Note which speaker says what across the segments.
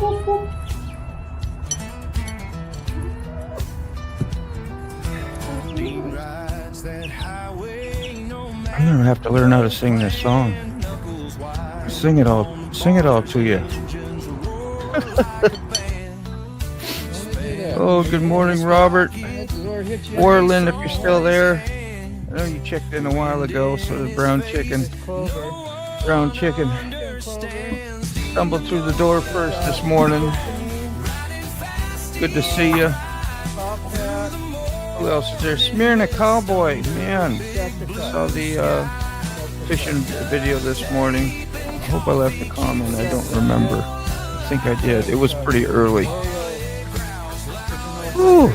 Speaker 1: I'm gonna have to learn how to sing this song. Sing it all to you. Oh, good morning, Robert. Orland, if you're still there. I know you checked in a while ago, so the brown chicken. Brown chicken stumbled through the door first this morning. Good to see you. Who else is there? Smyrna Cowboy, man. Saw the fishing video this morning. I hope I left a comment. I don't remember. I think I did. It was pretty early. Whew.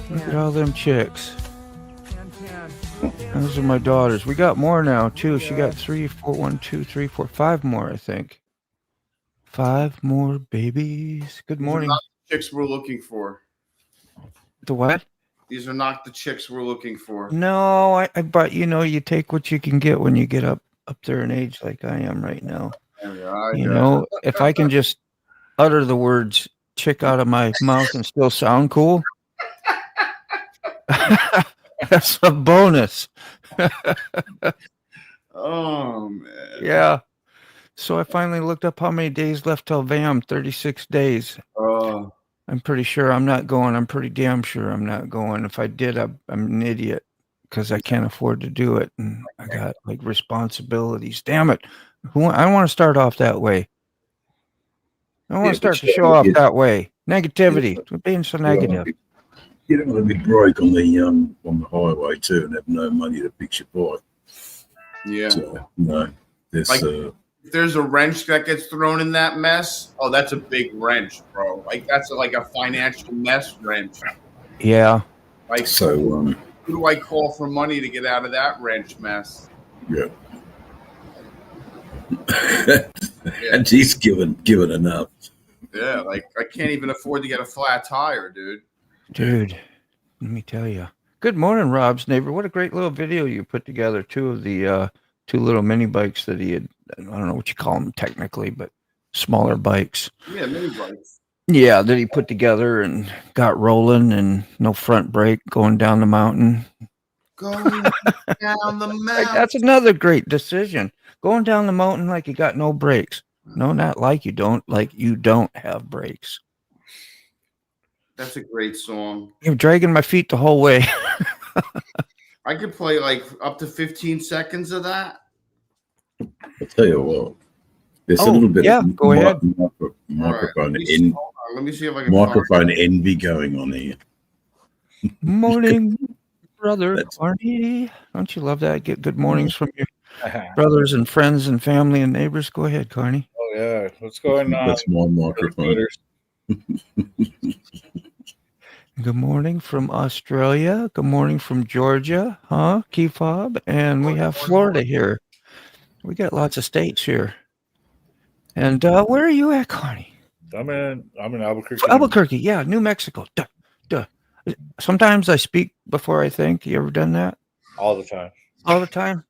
Speaker 1: Look at all them chicks. Those are my daughters. We got more now, too. She got 3, 4, 1, 2, 3, 4, 5 more, I think. 5 more babies. Good morning.
Speaker 2: These are not the chicks we're looking for.
Speaker 1: The what?
Speaker 2: These are not the chicks we're looking for.
Speaker 1: No, but you take what you can get when you get up there in age like I am right now. If I can just utter the words chick out of my mouth and still sound cool, that's a bonus.
Speaker 2: Oh, man.
Speaker 1: Yeah. So I finally looked up how many days left till VAM. 36 days.
Speaker 2: Oh.
Speaker 1: I'm pretty sure I'm not going. I'm pretty damn sure I'm not going. If I did, I'm an idiot because I can't afford to do it. And I got responsibilities. Damn it. I don't want to start off that way. I don't want to start the show off that way. Negativity. We're being so negative.
Speaker 3: You don't want to be broke on the highway too and have no money to fix your bike.
Speaker 2: Yeah.
Speaker 3: So, no.
Speaker 2: If there's a wrench that gets thrown in that mess, that's a big wrench, bro. That's like a financial mess wrench.
Speaker 1: Yeah.
Speaker 2: Who do I call for money to get out of that wrench mess?
Speaker 3: Yeah. And he's given enough.
Speaker 2: Yeah, I can't even afford to get a flat tire, dude.
Speaker 1: Dude, let me tell you. Good morning, Rob's neighbor. What a great little video you put together, too, of the 2 little mini bikes that he had. I don't know what you call them technically, but smaller bikes.
Speaker 2: Yeah, mini bikes.
Speaker 1: Yeah, that he put together and got rolling and no front brake going down the mountain.
Speaker 2: Going down the mountain.
Speaker 1: That's another great decision. Going down the mountain like you got no brakes. No, not like you don't. Like you don't have brakes.
Speaker 2: That's a great song.
Speaker 1: You're dragging my feet the whole way.
Speaker 2: I could play up to 15 seconds of that.
Speaker 3: I'll tell you what. There's a little bit of
Speaker 1: go ahead.
Speaker 3: Microphone
Speaker 2: Let me see if I can
Speaker 3: microphone envy going on here.
Speaker 1: Morning, brother Barney. Don't you love that? Get good mornings from your brothers and friends and family and neighbors. Go ahead, Carney.
Speaker 4: Oh yeah, what's going on?
Speaker 3: That's my microphone.
Speaker 1: Good morning from Australia. Good morning from Georgia, Key Fob, and we have Florida here. We got lots of states here. And where are you at, Carney?
Speaker 4: I'm in Albuquerque.
Speaker 1: Albuquerque, yeah, New Mexico. Duh. Sometimes I speak before I think. You ever done that?
Speaker 4: All the time.
Speaker 1: All the time?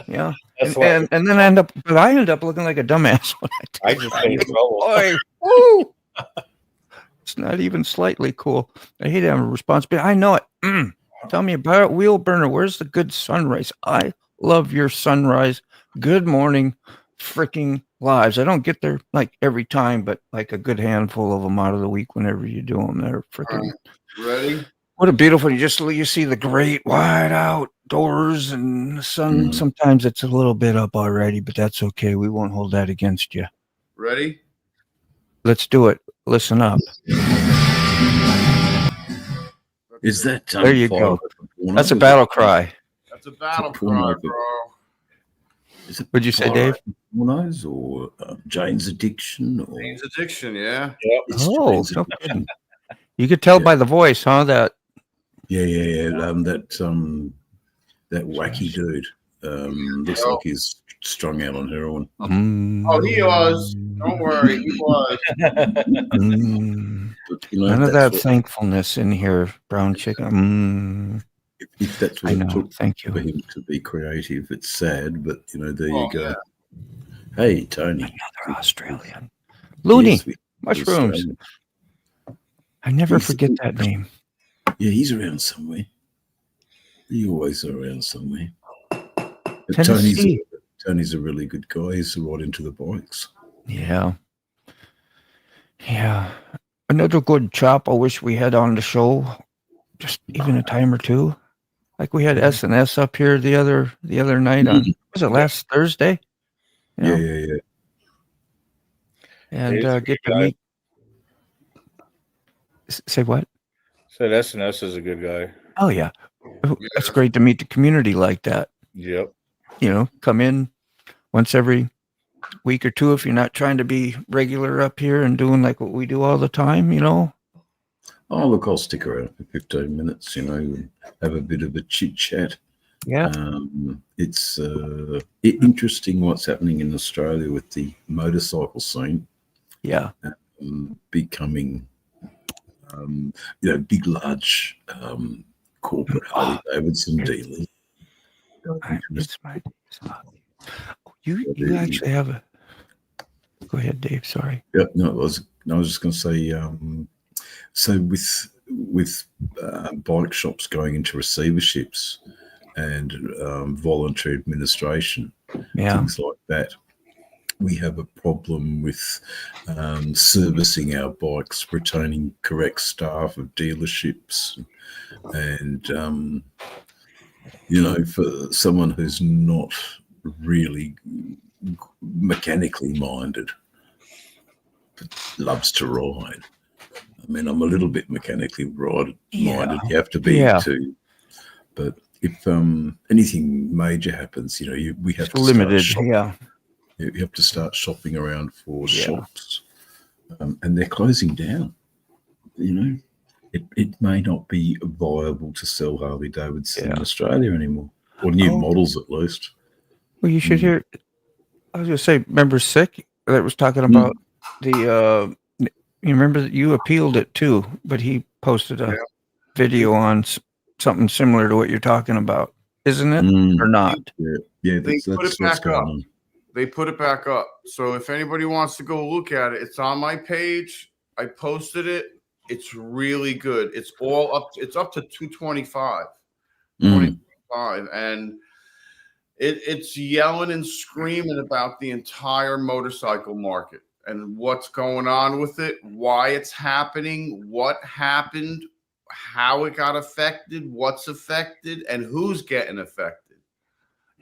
Speaker 1: Yeah.
Speaker 4: And
Speaker 1: then I end up looking like a dumbass when
Speaker 4: I just get in trouble.
Speaker 1: Boy, woo! It's not even slightly cool. I hate having a responsibility. I know it. Tell me about it. Wheel burner. Where's the good sunrise? I love your sunrise. Good morning, freaking lives. I don't get there every time, but a good handful of them out of the week whenever you do them. They're freaking
Speaker 2: ready.
Speaker 1: What a beautiful, you see the great wide outdoors and the sun. Sometimes it's a little bit up already, but that's okay. We won't hold that against you.
Speaker 2: Ready?
Speaker 1: Let's do it. Listen up.
Speaker 3: Is that
Speaker 1: there you go. That's a battle cry.
Speaker 2: That's a battle cry, bro.
Speaker 1: What'd you say, Dave?
Speaker 3: Pornos or Jane's Addiction? Or...
Speaker 2: Jane's Addiction, yeah.
Speaker 4: Yep.
Speaker 1: Oh, no kidding. You could tell by the voice, huh? That.
Speaker 3: Yeah. That wacky dude. Looks like he's strung out on heroin.
Speaker 2: Oh, he was. Don't worry, he was.
Speaker 1: None of that thankfulness in here, brown chicken.
Speaker 3: If that's what it took
Speaker 1: Thank you.
Speaker 3: for him to be creative, it's sad, but there you go. Hey, Tony.
Speaker 1: Another Australian. Looney.
Speaker 3: Yes,
Speaker 1: Mushrooms.
Speaker 3: Australian.
Speaker 1: I never
Speaker 3: He's-
Speaker 1: forget that name.
Speaker 3: Yeah, he's around somewhere. He's always around somewhere. But
Speaker 1: Tennessee.
Speaker 3: Tony's a really good guy. He's right into the bikes.
Speaker 1: Yeah. Yeah. Another good chap I wish we had on the show. Just even a time or two. Like we had S&S up here the other night on, was it last Thursday?
Speaker 3: Yeah.
Speaker 1: And
Speaker 4: He's a
Speaker 1: get
Speaker 4: good
Speaker 1: to
Speaker 4: guy.
Speaker 1: meet. Say what?
Speaker 4: Said S&S is a good guy.
Speaker 1: Oh yeah. That's great to meet the community like that.
Speaker 4: Yep.
Speaker 1: Come in once every week or two if you're not trying to be regular up here and doing like what we do all the time,
Speaker 3: Oh, look, I'll stick around for 15 minutes, and have a bit of a chit chat.
Speaker 1: Yeah.
Speaker 3: It's interesting what's happening in Australia with the motorcycle scene.
Speaker 1: Yeah.
Speaker 3: Becoming, big, large corporate Harley Davidson dealers.
Speaker 1: You actually have a. Go ahead, Dave. Sorry.
Speaker 3: Yeah, no, I was just going to say. So with bike shops going into receiverships and voluntary administration, things like that, we have a problem with servicing our bikes, retaining correct staff of dealerships, and for someone who's not really mechanically minded, but loves to ride. I mean, I'm a little bit mechanically minded. You have to be too. But if anything major happens, we have to
Speaker 1: limited.
Speaker 3: You have to start shopping around for shops, and they're closing down. It may not be viable to sell Harley Davidson in Australia anymore, or new models at least.
Speaker 1: Well, you should hear. I was going to say, remember Sick that was talking about the. You remember that you appealed it too, but he posted a video on something similar to what you're talking about, isn't it, or not?
Speaker 3: Yeah.
Speaker 2: They put it back up. They put it back up. So if anybody wants to go look at it, it's on my page. I posted it. It's really good. It's all up. It's up to 225, 225, and it's yelling and screaming about the entire motorcycle market and what's going on with it, why it's happening, what happened, how it got affected, what's affected, and who's getting affected,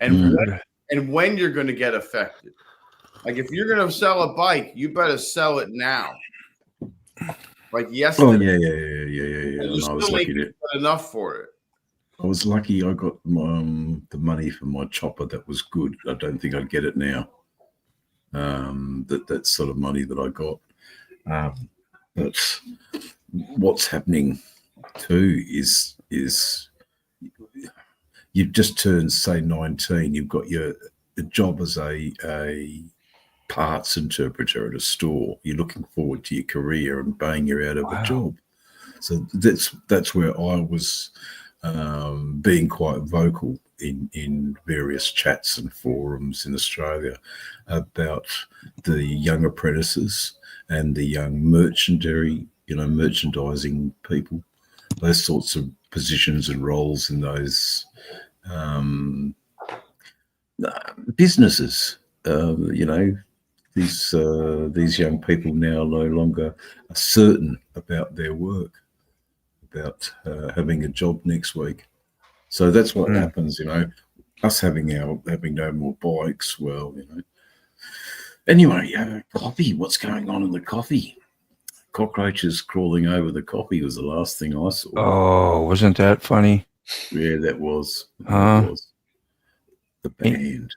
Speaker 2: and when you're going to get affected. Like if you're going to sell a bike, you better sell it now. Like yesterday.
Speaker 3: Oh yeah.
Speaker 2: And I was lucky to get enough for it.
Speaker 3: I was lucky. I got the money for my chopper. That was good. I don't think I'd get it now. That sort of money that I got. But what's happening too is you've just turned, say, 19. You've got your job as a parts interpreter at a store. You're looking forward to your career and bang, you're out of a job. So that's where I was being quite vocal in various chats and forums in Australia about the young apprentices and the young merchandising people, those sorts of positions and roles in those businesses. These young people now no longer are certain about their work, about having a job next week. So that's what happens, us having no more bikes. Well, anyway, coffee. What's going on in the coffee? Cockroaches crawling over the coffee was the last thing I saw.
Speaker 1: Oh, wasn't that funny?
Speaker 3: Yeah, that was. That was the band.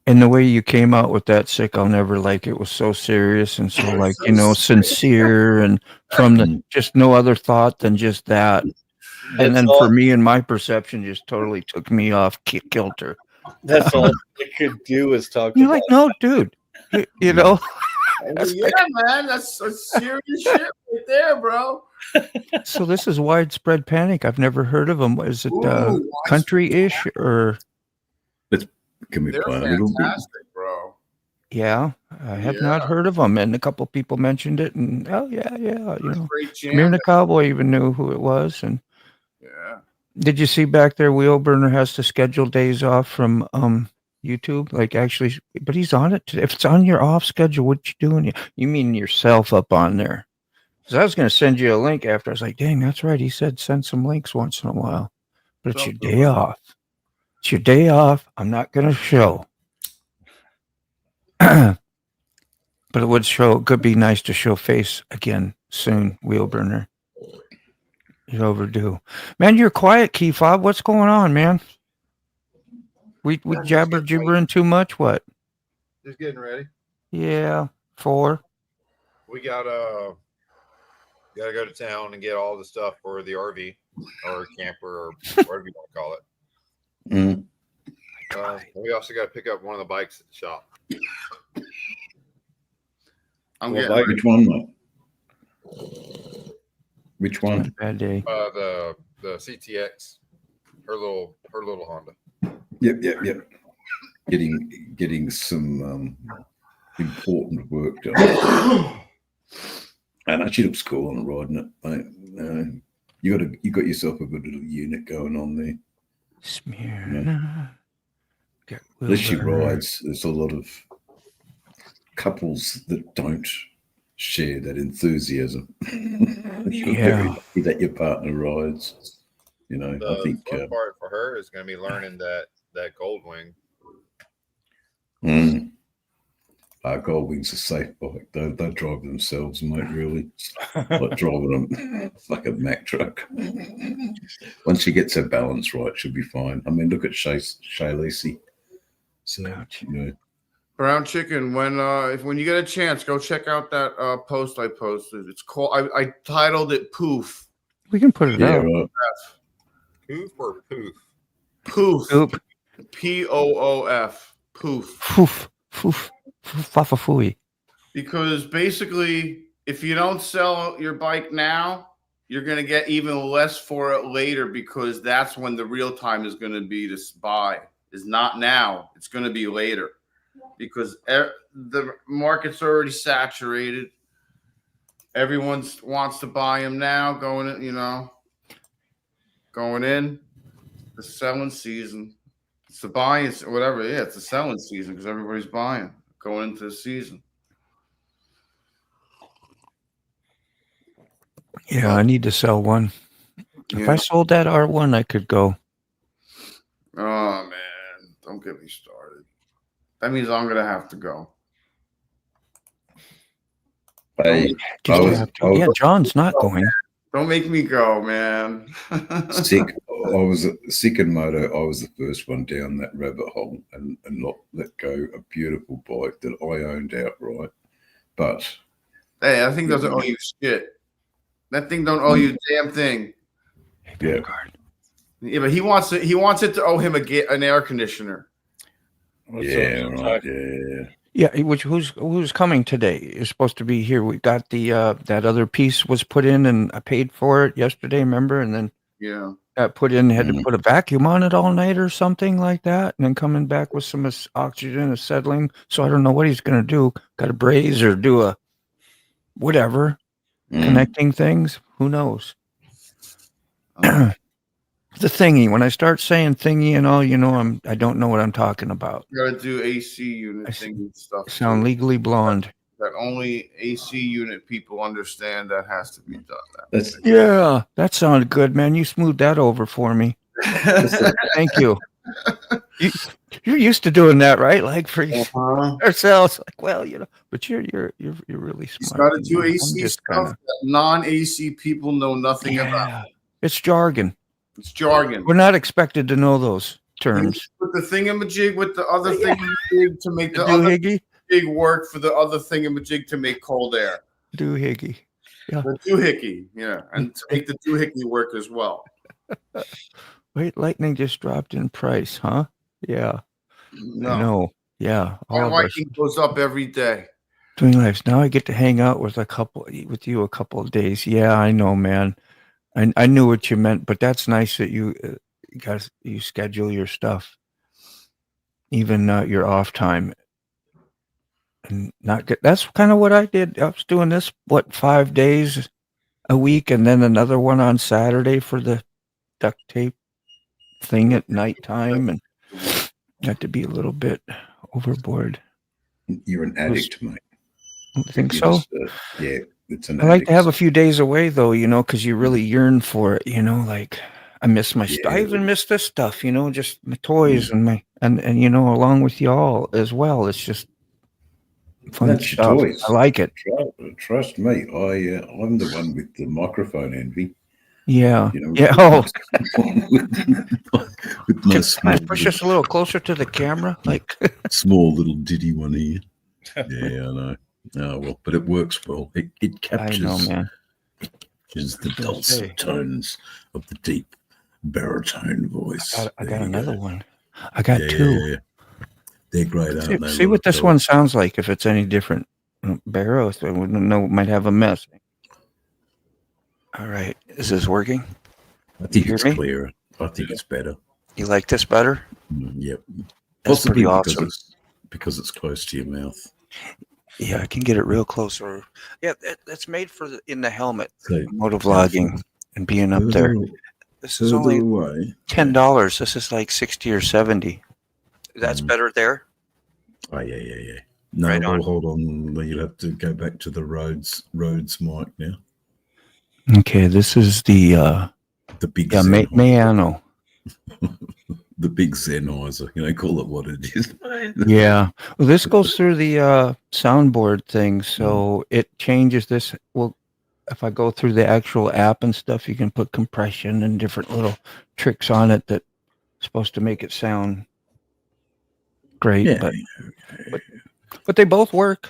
Speaker 1: And the way you came out with that, Sick, I'll never like it, was so serious and so sincere, and from the just no other thought than just that. And then for me and my perception just totally took me off kilter.
Speaker 4: That's all I could do is talk.
Speaker 1: You're like, no, dude, you know.
Speaker 2: Yeah, man, that's serious shit right there, bro.
Speaker 1: So this is widespread panic. I've never heard of them. Is it country-ish or?
Speaker 3: Can we
Speaker 2: They're
Speaker 3: play a
Speaker 2: fantastic,
Speaker 3: little bit?
Speaker 2: bro.
Speaker 1: Yeah, I have
Speaker 2: Yeah.
Speaker 1: not heard of him, and a couple people mentioned it, and oh yeah, yeah, you know,
Speaker 2: Great jam.
Speaker 1: Smyrna Cowboy even knew who it was. And
Speaker 2: Yeah.
Speaker 1: did you see back there? Wheelburner has to schedule days off from YouTube, like actually, but he's on it today. If it's on your off schedule, what you doing? You mean yourself up on there? Because I was going to send you a link after. I was like, dang, that's right. He said send some links once in a while, but it's your day off. It's your day off. I'm not going to show. But it would show. It could be nice to show face again soon. Wheelburner, you're overdue, man. You're quiet, Key Fob. What's going on, man? We jabbering too much. What?
Speaker 5: Just getting ready.
Speaker 1: Yeah, 4.
Speaker 5: We gotta go to town and get all the stuff for the RV or camper or whatever you want to call it.
Speaker 3: Mm.
Speaker 5: We also got to pick up one of the bikes at the shop.
Speaker 2: I'm
Speaker 4: What
Speaker 2: getting
Speaker 4: bike?
Speaker 3: Which one, mate? Which
Speaker 1: Not a
Speaker 3: one?
Speaker 1: bad day.
Speaker 5: The CTX, her little Honda.
Speaker 3: Yep. Getting some important work done. And she looks cool on riding it. You got yourself a good little unit going on there.
Speaker 1: Smyrna.
Speaker 3: As she rides, there's a lot of couples that don't share that enthusiasm. You're very lucky that your partner rides. You know,
Speaker 5: The
Speaker 3: I think
Speaker 5: fun part for her is going to be learning that Goldwing.
Speaker 3: Goldwing's a safe bike. They drive themselves, mate, really. It's like driving a fucking Mack truck. Once she gets her balance right, she'll be fine. I mean, look at Shay Lacey. So, you know.
Speaker 2: Brown Chicken. When you get a chance, go check out that post I posted. It's called. I titled it "Poof."
Speaker 1: We can put it out.
Speaker 3: Right.
Speaker 5: Poof or poof?
Speaker 2: Poof.
Speaker 1: Oop.
Speaker 2: Poof. Poof.
Speaker 1: Foof. Foof. Fafafooey.
Speaker 2: Because basically, if you don't sell your bike now, you're going to get even less for it later, because that's when the real time is going to be to buy. Is not now. It's going to be later, because the market's already saturated. Everyone wants to buy them now. Going in the selling season. It's the buying, whatever. Yeah, it's the selling season because everybody's buying going into the season.
Speaker 1: Yeah, I need to sell one. If I sold that R1, I could go.
Speaker 2: Oh man, don't get me started. That means I'm gonna have to go.
Speaker 3: Hey,
Speaker 1: Yeah, John's not going.
Speaker 2: Don't make me go, man.
Speaker 3: sick. I was sick in moto. I was the first one down that rabbit hole and not let go a beautiful bike that I owned outright. But
Speaker 2: Hey, that thing doesn't owe you shit. That thing don't owe you a damn thing.
Speaker 3: yeah,
Speaker 2: Yeah, but he wants it. He wants it to owe him an air conditioner.
Speaker 3: yeah, right, yeah.
Speaker 1: Yeah, who's coming today? Is supposed to be here. We got the that other piece was put in, and I paid for it yesterday. Remember, and then got put in. Had to put a vacuum on it all night or something like that, and then coming back with some oxygen, acetylene. So I don't know what he's gonna do. Got to braze or do a whatever connecting things. Who knows? The thingy. When I start saying thingy and all, you know, I don't know what I'm talking about.
Speaker 2: You gotta do AC unit thing and stuff.
Speaker 1: Sound legally blonde.
Speaker 2: That only AC unit people understand. That has to be done.
Speaker 1: That sounded good, man. You smoothed that over for me. Thank you. You're used to doing that, right? Like for ourselves. Like, well, you know, but you're really smart.
Speaker 2: Got to do AC stuff that non-AC people know nothing about.
Speaker 1: It's jargon.
Speaker 2: It's jargon.
Speaker 1: We're not expected to know those terms.
Speaker 2: Put the thingamajig with the other thingamajig to make the other big work for the other thingamajig to make cold air.
Speaker 1: Doohickey. Yeah.
Speaker 2: The doohickey, yeah. And to make the doohickey work as well.
Speaker 1: Wait, lightning just dropped in price, huh? Yeah.
Speaker 2: No.
Speaker 1: I know. Yeah.
Speaker 2: My lightning goes up every day.
Speaker 1: Doing lives. Now I get to hang out with you a couple of days. Yeah, I know, man. I knew what you meant, but that's nice that you guys schedule your stuff, even your off time. and not get. That's kind of what I did. I was doing this 5 days a week, and then another one on Saturday for the duct tape thing at nighttime, and got to be a little bit overboard.
Speaker 3: You're an addict, mate.
Speaker 1: I think
Speaker 3: You're
Speaker 1: so.
Speaker 3: just, yeah, it's an
Speaker 1: I like to have a
Speaker 3: addict.
Speaker 1: few days away though, because you really yearn for it, like I miss my I
Speaker 3: Yeah.
Speaker 1: even miss this stuff, just my toys and my and along with y'all as well. It's just fun
Speaker 3: That's your
Speaker 1: stuff.
Speaker 3: toys.
Speaker 1: I like it.
Speaker 3: Trust me, I'm the one with the microphone envy.
Speaker 1: Yeah.
Speaker 3: You know,
Speaker 1: Yeah. Oh,
Speaker 3: with my
Speaker 1: can
Speaker 3: small
Speaker 1: I push us a little closer to the camera? Like,
Speaker 3: small little diddy one here. Yeah, I know. Oh well, but it works well. It
Speaker 1: I know,
Speaker 3: captures
Speaker 1: man.
Speaker 3: is the
Speaker 1: gonna say.
Speaker 3: dulcet tones of the deep baritone voice.
Speaker 1: I
Speaker 3: There
Speaker 1: got
Speaker 3: you
Speaker 1: another
Speaker 3: go.
Speaker 1: one. I got
Speaker 3: Yeah,
Speaker 1: two.
Speaker 3: yeah. They're great, aren't they?
Speaker 1: See what this one sounds like. If it's any different, Barrow, so I wouldn't know. Might have a mess. All right, is this working?
Speaker 3: I think
Speaker 1: hear
Speaker 3: it's
Speaker 1: me?
Speaker 3: clearer. I think it's better.
Speaker 1: You like this better?
Speaker 3: Yep.
Speaker 1: That's
Speaker 3: Possibly
Speaker 1: pretty
Speaker 3: because
Speaker 1: awesome.
Speaker 3: it's close to your mouth.
Speaker 1: Yeah, I can get it real close. Or yeah, that's made for in the helmet.
Speaker 3: So
Speaker 1: Motovlogging and being up there. This is only
Speaker 3: away.
Speaker 1: $10. This is like 60 or 70. That's better there.
Speaker 3: Oh yeah. No,
Speaker 1: Right
Speaker 3: well,
Speaker 1: on.
Speaker 3: hold on. You'll have to go back to the Rhodes mic now.
Speaker 1: Okay, this is the
Speaker 3: big
Speaker 1: Sennheiser. Mayano.
Speaker 3: The big Sennheiser. Call it what it is.
Speaker 1: Yeah. Well, this goes through the soundboard thing, so it changes this. Well, if I go through the actual app and stuff, you can put compression and different little tricks on it that's supposed to make it sound great.
Speaker 3: Yeah.
Speaker 1: But they both work,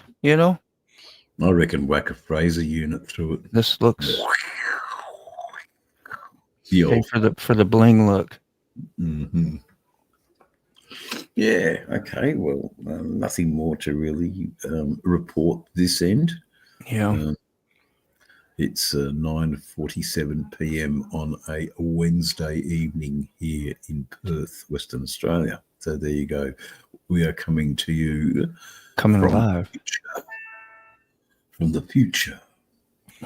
Speaker 3: I reckon whack a Fraser unit through it.
Speaker 1: This looks for the bling look.
Speaker 3: Mm-hmm. Yeah. Okay. Well, nothing more to really report this end.
Speaker 1: Yeah.
Speaker 3: It's 9:47 p.m. on a Wednesday evening here in Perth, Western Australia. So there you go. We are coming to you
Speaker 1: live
Speaker 3: from the future.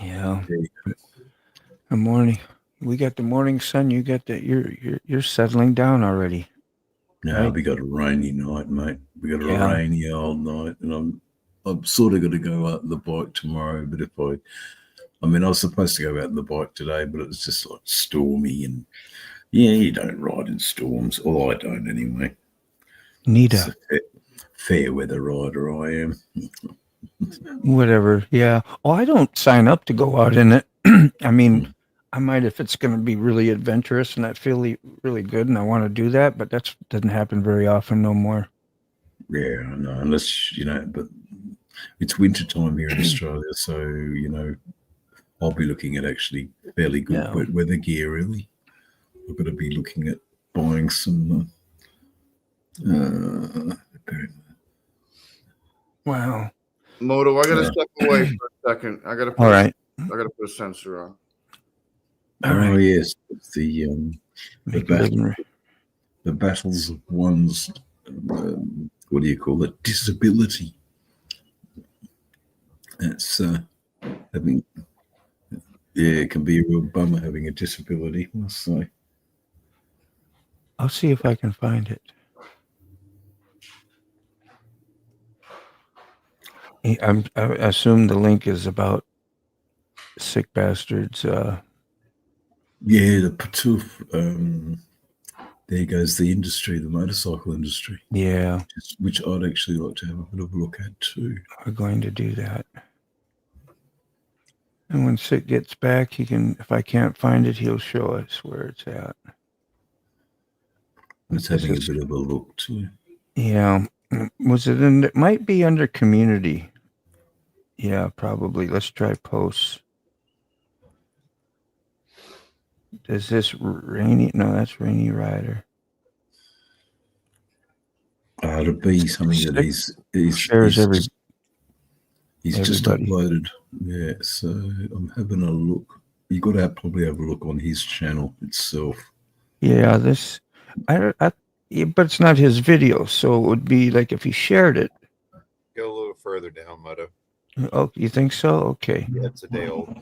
Speaker 1: Yeah. Good morning. We got the morning sun. You got that. You're settling down already.
Speaker 3: No,
Speaker 1: right?
Speaker 3: we got a rainy night, mate. We got a rainy old night, and I'm sort of going to go out on the bike tomorrow. But I was supposed to go out on the bike today, but it was just like stormy, and you don't ride in storms. Well, I don't anyway.
Speaker 1: Neither.
Speaker 3: Fair weather rider I am.
Speaker 1: Whatever. Yeah. Oh, I don't sign up to go out in it. I mean, I might if it's going to be really adventurous and I feel really good and I want to do that, but that doesn't happen very often no more.
Speaker 3: Yeah, no, unless, but it's winter time here in Australia, so, I'll be looking at actually fairly good weather gear, really. I've got to be looking at buying some
Speaker 1: wow.
Speaker 2: Moto, I gotta step away for a second. I gotta put a sensor on.
Speaker 3: Oh yes, the battles of one's what do you call it? Disability. It's it can be a real bummer having a disability, I must say.
Speaker 1: I'll see if I can find it. I assume the link is about sick bastards.
Speaker 3: The Patoof. There goes the industry, the motorcycle industry.
Speaker 1: Yeah.
Speaker 3: Which I'd actually like to have a bit of a look at too.
Speaker 1: We're going to do that. And when Sick gets back, he can, if I can't find it, he'll show us where it's at.
Speaker 3: It's having a bit of a look too.
Speaker 1: Yeah. Was it in, it might be under community. Yeah, probably. Let's try posts. Is this Rainy? No, that's Rainy Rider.
Speaker 3: To be something that he's
Speaker 1: shares
Speaker 3: he's just uploaded. Yeah, so I'm having a look. You got to probably have a look on his channel itself.
Speaker 1: Yeah, this, but it's not his video, so it would be like if he shared it.
Speaker 5: Go a little further down, Moto.
Speaker 1: Oh, you think so? Okay.
Speaker 5: Yeah, it's a day old.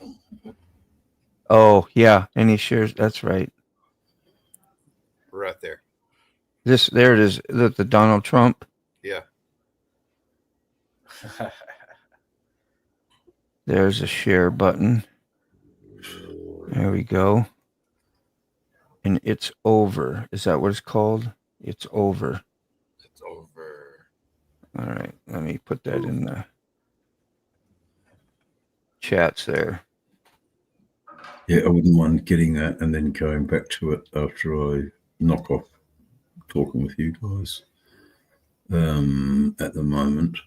Speaker 1: Oh, yeah. Any shares? That's right.
Speaker 5: Right there.
Speaker 1: There it is. The Donald Trump.
Speaker 5: Yeah.
Speaker 1: There's a share button. There we go. And it's over. Is that what it's called? It's over.
Speaker 5: It's over.
Speaker 1: All right. Let me put that in the chats there.
Speaker 3: Yeah, I wouldn't mind getting that and then going back to it after I knock off talking with you guys. At the moment.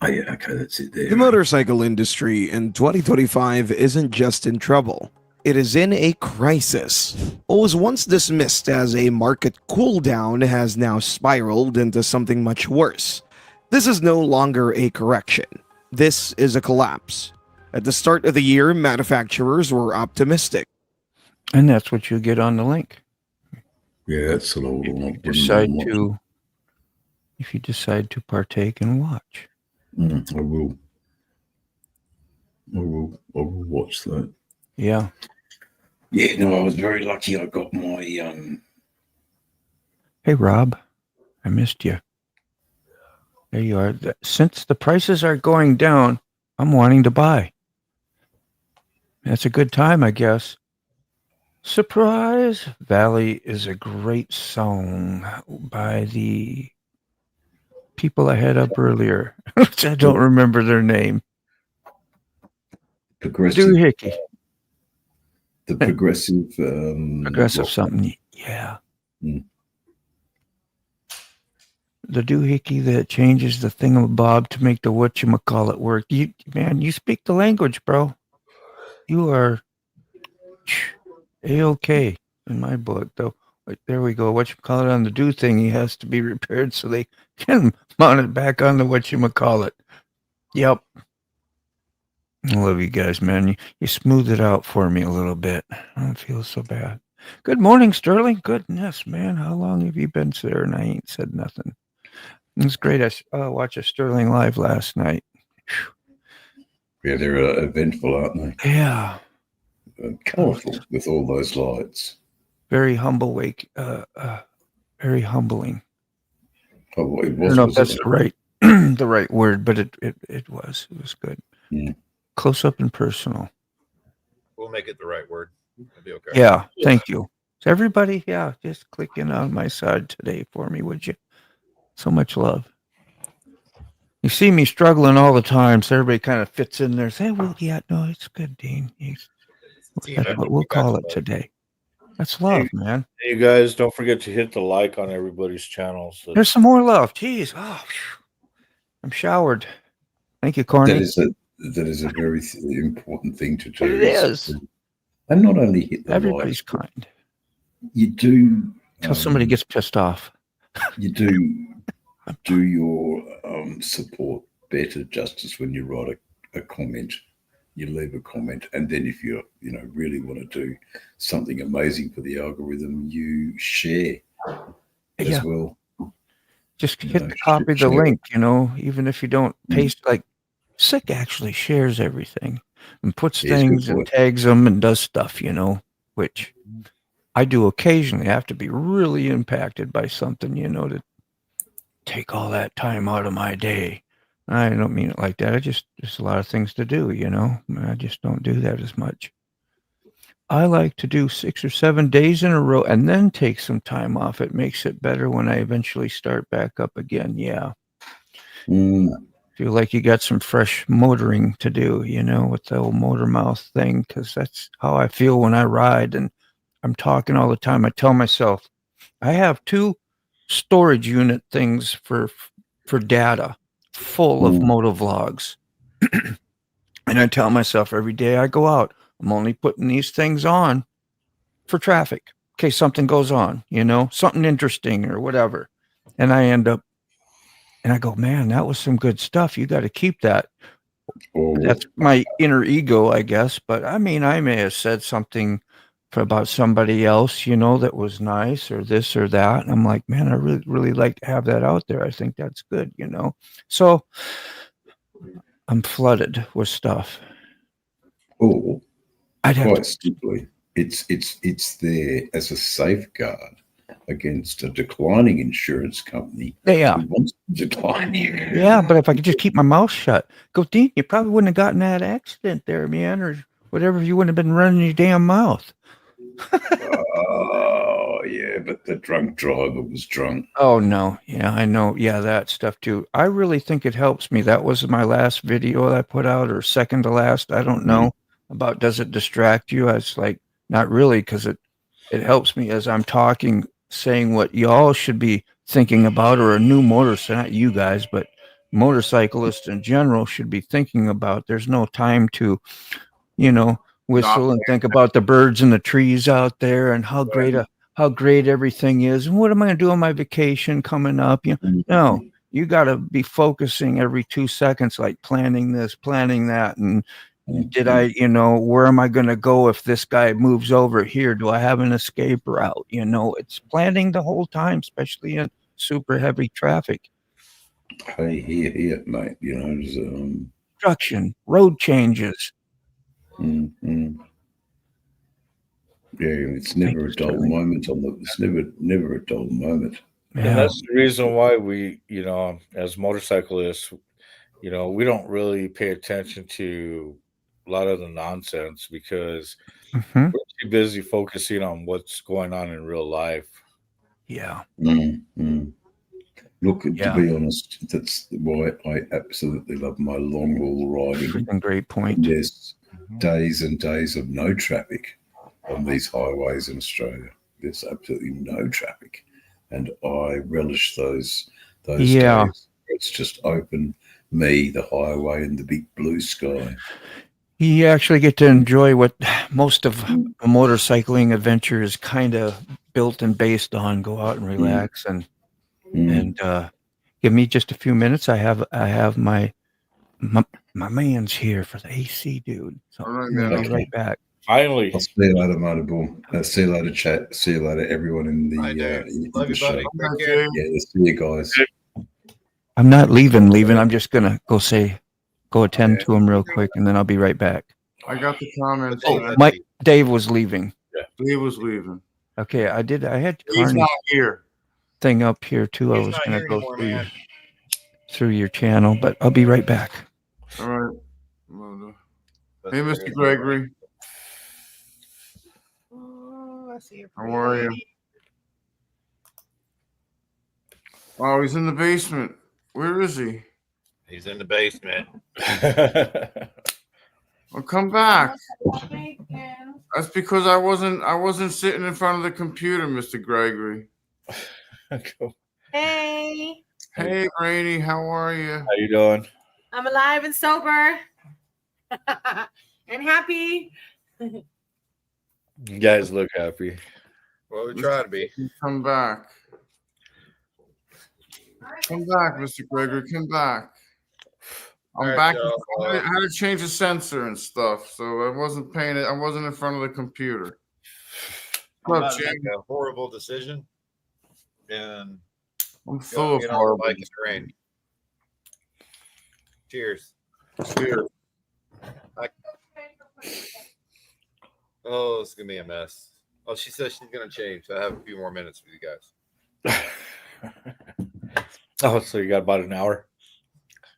Speaker 3: Oh, yeah, okay, that's it there.
Speaker 6: The motorcycle industry in 2025 isn't just in trouble. It is in a crisis. What was once dismissed as a market cool down has now spiraled into something much worse. This is no longer a correction. This is a collapse. At the start of the year, manufacturers were optimistic.
Speaker 1: And that's what you get on the link.
Speaker 3: Yeah, that's a little.
Speaker 1: If you decide to partake and watch.
Speaker 3: I will. I will watch that.
Speaker 1: Yeah.
Speaker 3: Yeah, no, I was very lucky. I got my
Speaker 1: Hey, Rob, I missed you. There you are. Since the prices are going down, I'm wanting to buy. That's a good time, I guess. Surprise Valley is a great song by the people I had up earlier, which I don't remember their name.
Speaker 3: progressive.
Speaker 1: Doohickey.
Speaker 3: The progressive.
Speaker 1: Progressive something. Yeah.
Speaker 3: Mm.
Speaker 1: The doohickey that changes the thingamabob to make the whatchamacallit work. You speak the language, bro. You are A-okay in my book, though. Like, there we go. Whatchamacallit on the do thing, he has to be repaired so they can mount it back on the whatchamacallit. Yep. I love you guys, man. You smooth it out for me a little bit. I don't feel so bad. Good morning, Sterling. Goodness, man. How long have you been there and I ain't said nothing? It's great. I watched a Sterling live last night.
Speaker 3: Yeah, they're eventful, aren't they?
Speaker 1: Yeah.
Speaker 3: Colourful with all those lights.
Speaker 1: Very humble wake. Very humbling.
Speaker 3: Oh, it
Speaker 1: I
Speaker 3: was.
Speaker 1: don't know if that's the right the right word, but it was. It was good.
Speaker 3: Yeah.
Speaker 1: Close up and personal.
Speaker 5: We'll make it the right word. It'll be okay.
Speaker 1: Yeah. Thank you. So everybody, yeah, just click in on my side today for me, would you? So much love. You see me struggling all the time, so everybody kind of fits in there. Say, well, yeah, no, it's good, Dean. That's what we'll call it today. That's love, man.
Speaker 4: You guys don't forget to hit the like on everybody's channels.
Speaker 1: There's some more love. Jeez. Oh, I'm showered. Thank you, Corny.
Speaker 3: That is a very important thing to do.
Speaker 1: It is.
Speaker 3: And not only hit the
Speaker 1: Everybody's
Speaker 3: like,
Speaker 1: kind.
Speaker 3: you do
Speaker 1: Until somebody gets pissed off.
Speaker 3: You do your support better justice when you write a comment. You leave a comment, and then if you really want to do something amazing for the algorithm, you share as well.
Speaker 1: Just copy the link, even if you don't paste. Like Sick actually shares everything and puts things and tags them and does stuff, which I do occasionally. I have to be really impacted by something, to take all that time out of my day. I don't mean it like that. There's a lot of things to do, I just don't do that as much. I like to do 6 or 7 days in a row and then take some time off. It makes it better when I eventually start back up again. Yeah. Feel like you got some fresh motoring to do, with the old motor mouth thing, because that's how I feel when I ride and I'm talking all the time. I tell myself I have 2 storage unit things for data full of motovlogs. And I tell myself every day I go out, I'm only putting these things on for traffic in case something goes on, something interesting or whatever. And I end up, and I go, man, that was some good stuff. You got to keep that. That's my inner ego, I guess. But I mean, I may have said something for about somebody else, you know, that was nice or this or that. And I'm like, man, I really, really like to have that out there. I think that's good, you know. So I'm flooded with stuff.
Speaker 3: Or
Speaker 1: I'd have to,
Speaker 3: quite simply, it's there as a safeguard against a declining insurance company
Speaker 1: yeah,
Speaker 3: who wants to decline you.
Speaker 1: yeah. But if I could just keep my mouth shut, go, Dean, you probably wouldn't have gotten that accident there, man, or whatever. You wouldn't have been running your damn mouth.
Speaker 3: Oh yeah, but the drunk driver was drunk.
Speaker 1: Oh no, yeah, I know, yeah, that stuff too. I really think it helps me. That was my last video I put out, or second to last. I don't know about. Does it distract you? I was like, not really, because it helps me as I'm talking, saying what y'all should be thinking about, or a new motorcycle, not you guys, but motorcyclists in general should be thinking about. There's no time to, you know, whistle and think about the birds and the trees out there and how great everything is. And what am I going to do on my vacation coming up? You know, no, you got to be focusing every 2 seconds, like planning this, planning that. And did I, you know, where am I going to go if this guy moves over here? Do I have an escape route? You know, it's planning the whole time, especially in super heavy traffic.
Speaker 3: Hey, here, mate. You know,
Speaker 1: Construction, road changes.
Speaker 3: Yeah, it's never a dull moment. It's never a dull moment.
Speaker 1: Yeah.
Speaker 4: And that's the reason why we, you know, as motorcyclists, you know, we don't really pay attention to a lot of the nonsense because we're too busy focusing on what's going on in real life.
Speaker 1: Yeah.
Speaker 3: Look, to be honest, that's why I absolutely love my long haul riding.
Speaker 1: Great point.
Speaker 3: There's days and days of no traffic on these highways in Australia. There's absolutely no traffic, and I relish those days. It's just open, me, the highway, and the big blue sky.
Speaker 1: You actually get to enjoy what most of a motorcycling adventure is kind of built and based on. Go out and relax and give me just a few minutes. I have my man's here for the AC, dude. So I'll be right back.
Speaker 4: Finally.
Speaker 3: I'll see you later, Marty Boom. See you later, chat. See you later, everyone in the,
Speaker 5: Love you,
Speaker 3: show.
Speaker 5: buddy. Take care.
Speaker 3: Yeah, see you guys.
Speaker 1: I'm not leaving. I'm just gonna go attend to him real quick, and then I'll be right back.
Speaker 2: I got the comments.
Speaker 1: Dave was leaving.
Speaker 2: Dave was leaving.
Speaker 1: Okay, I had
Speaker 2: He's not here.
Speaker 1: Thing up here too. I was gonna go through your channel, but I'll be right back.
Speaker 2: All right. Hey, Mr. Gregory. How are you? Oh, he's in the basement. Where is he?
Speaker 5: He's in the basement.
Speaker 2: Well, come back. That's because I wasn't sitting in front of the computer, Mr. Gregory.
Speaker 7: Hey.
Speaker 2: Hey, Rainey, how are you?
Speaker 4: How you doing?
Speaker 7: I'm alive and sober and happy.
Speaker 4: You guys look happy.
Speaker 5: Well, we try to be.
Speaker 2: Come back. Come back, Mr. Gregory. Come back. I'm back. I had to change the sensor and stuff, so I wasn't paying it. I wasn't in front of the computer.
Speaker 5: I'm about to make a horrible decision, and
Speaker 2: I'm full of horrible.
Speaker 5: Like it's rain. Cheers.
Speaker 2: Cheers.
Speaker 5: Oh, it's gonna be a mess. Oh, she says she's gonna change. So I have a few more minutes with you guys.
Speaker 4: Oh, so you got about an hour?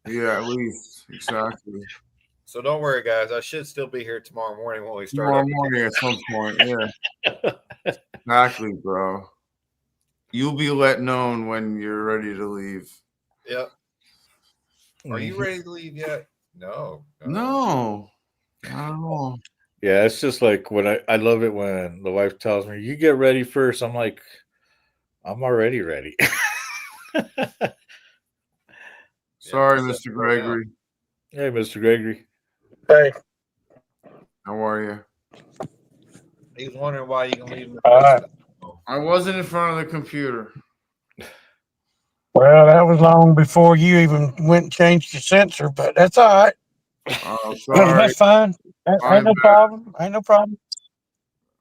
Speaker 2: Yeah, at least. Exactly.
Speaker 5: So don't worry, guys. I should still be here tomorrow morning when we start.
Speaker 2: Tomorrow morning at some point, yeah. Exactly, bro. You'll be let known when you're ready to leave.
Speaker 5: Yep. Are you ready to leave yet? No.
Speaker 2: No. I don't know.
Speaker 4: Yeah, it's just like when I love it when the wife tells me, "You get ready first." I'm like, I'm already ready.
Speaker 2: Sorry, Mr. Gregory.
Speaker 4: Hey, Mr. Gregory.
Speaker 8: Hey.
Speaker 2: How are you?
Speaker 5: He's wondering why you can leave him.
Speaker 2: I wasn't in front of the computer.
Speaker 8: Well, that was long before you even went and changed your sensor, but that's all right.
Speaker 2: Oh, sorry.
Speaker 8: That's fine. Ain't no problem. Ain't no problem.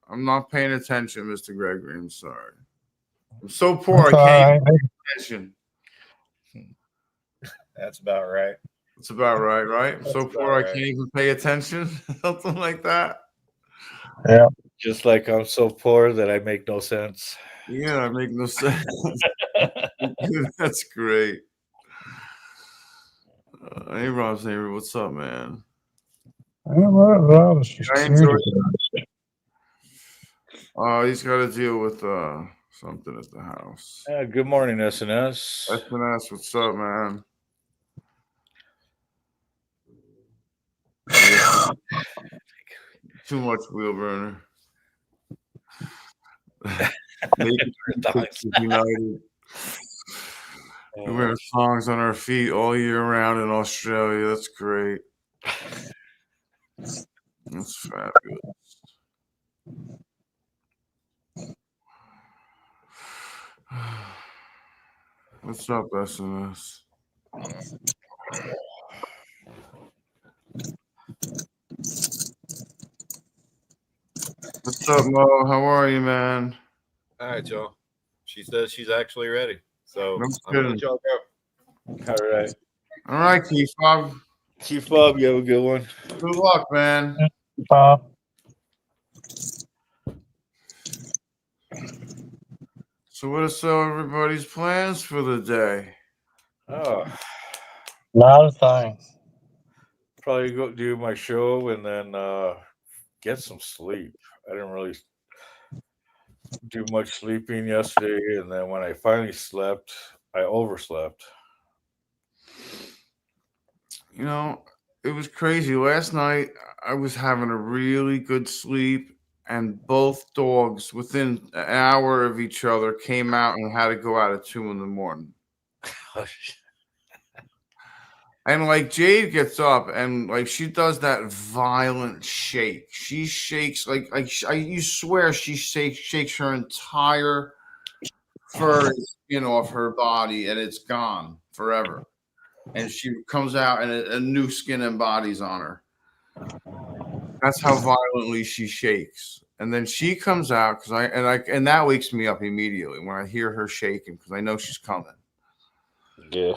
Speaker 2: I'm not paying attention, Mr. Gregory. I'm sorry. I'm so poor. I
Speaker 8: That's all
Speaker 2: can't
Speaker 8: right.
Speaker 2: pay attention.
Speaker 5: That's about right.
Speaker 2: That's about right? I'm so
Speaker 5: That's
Speaker 2: poor
Speaker 5: about
Speaker 2: I
Speaker 5: right.
Speaker 2: can't even pay attention. Something like that.
Speaker 8: Yeah.
Speaker 4: Just like I'm so poor that I make no sense.
Speaker 2: Yeah, I make no sense. That's great. Hey, Rob's neighbor, what's up, man?
Speaker 8: Well, it's just
Speaker 2: I enjoy
Speaker 8: curious.
Speaker 2: He's got to deal with something at the house.
Speaker 4: Good morning, SNS.
Speaker 2: SNS, what's up, man? Yeah. Too much wheel burner. United. We wear thongs on our feet all year round in Australia. That's great. That's fabulous. What's up, SNS? What's up, Mo? How are you, man?
Speaker 5: All right, y'all. She says she's actually ready. So
Speaker 2: No
Speaker 5: I'm gonna let
Speaker 2: kidding.
Speaker 5: y'all go.
Speaker 4: All right.
Speaker 2: All right, Keith Bob.
Speaker 4: Keep up. You have a good one.
Speaker 2: Good luck, man. So what are everybody's plans for the day?
Speaker 4: Oh,
Speaker 8: A lot of things.
Speaker 4: probably go do my show and then get some sleep. I didn't really do much sleeping yesterday, and then when I finally slept, I overslept.
Speaker 2: You know, it was crazy. Last night, I was having a really good sleep, and both dogs, within an hour of each other, came out and had to go out at 2 a.m. And like Jade gets up and like she does that violent shake. She shakes you swear she shakes her entire fur skin off her body, and it's gone forever. And she comes out and a new skin and body's on her. That's how violently she shakes. And then she comes out and that wakes me up immediately when I hear her shaking because I know she's coming.
Speaker 4: Yeah.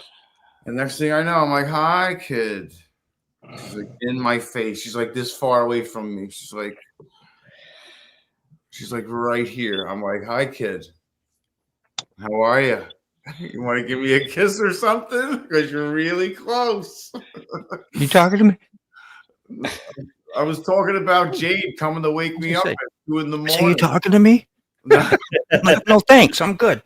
Speaker 2: And next thing I know, I'm like, "Hi, kid." She's like in my face. She's like this far away from me. She's like right here. I'm like, "Hi, kid. How are you? You want to give me a kiss or something? Because you're really close."
Speaker 1: You talking to me?
Speaker 2: I was talking about Jade coming to wake me up at 2 a.m.
Speaker 1: So you talking to me? No, thanks. I'm good.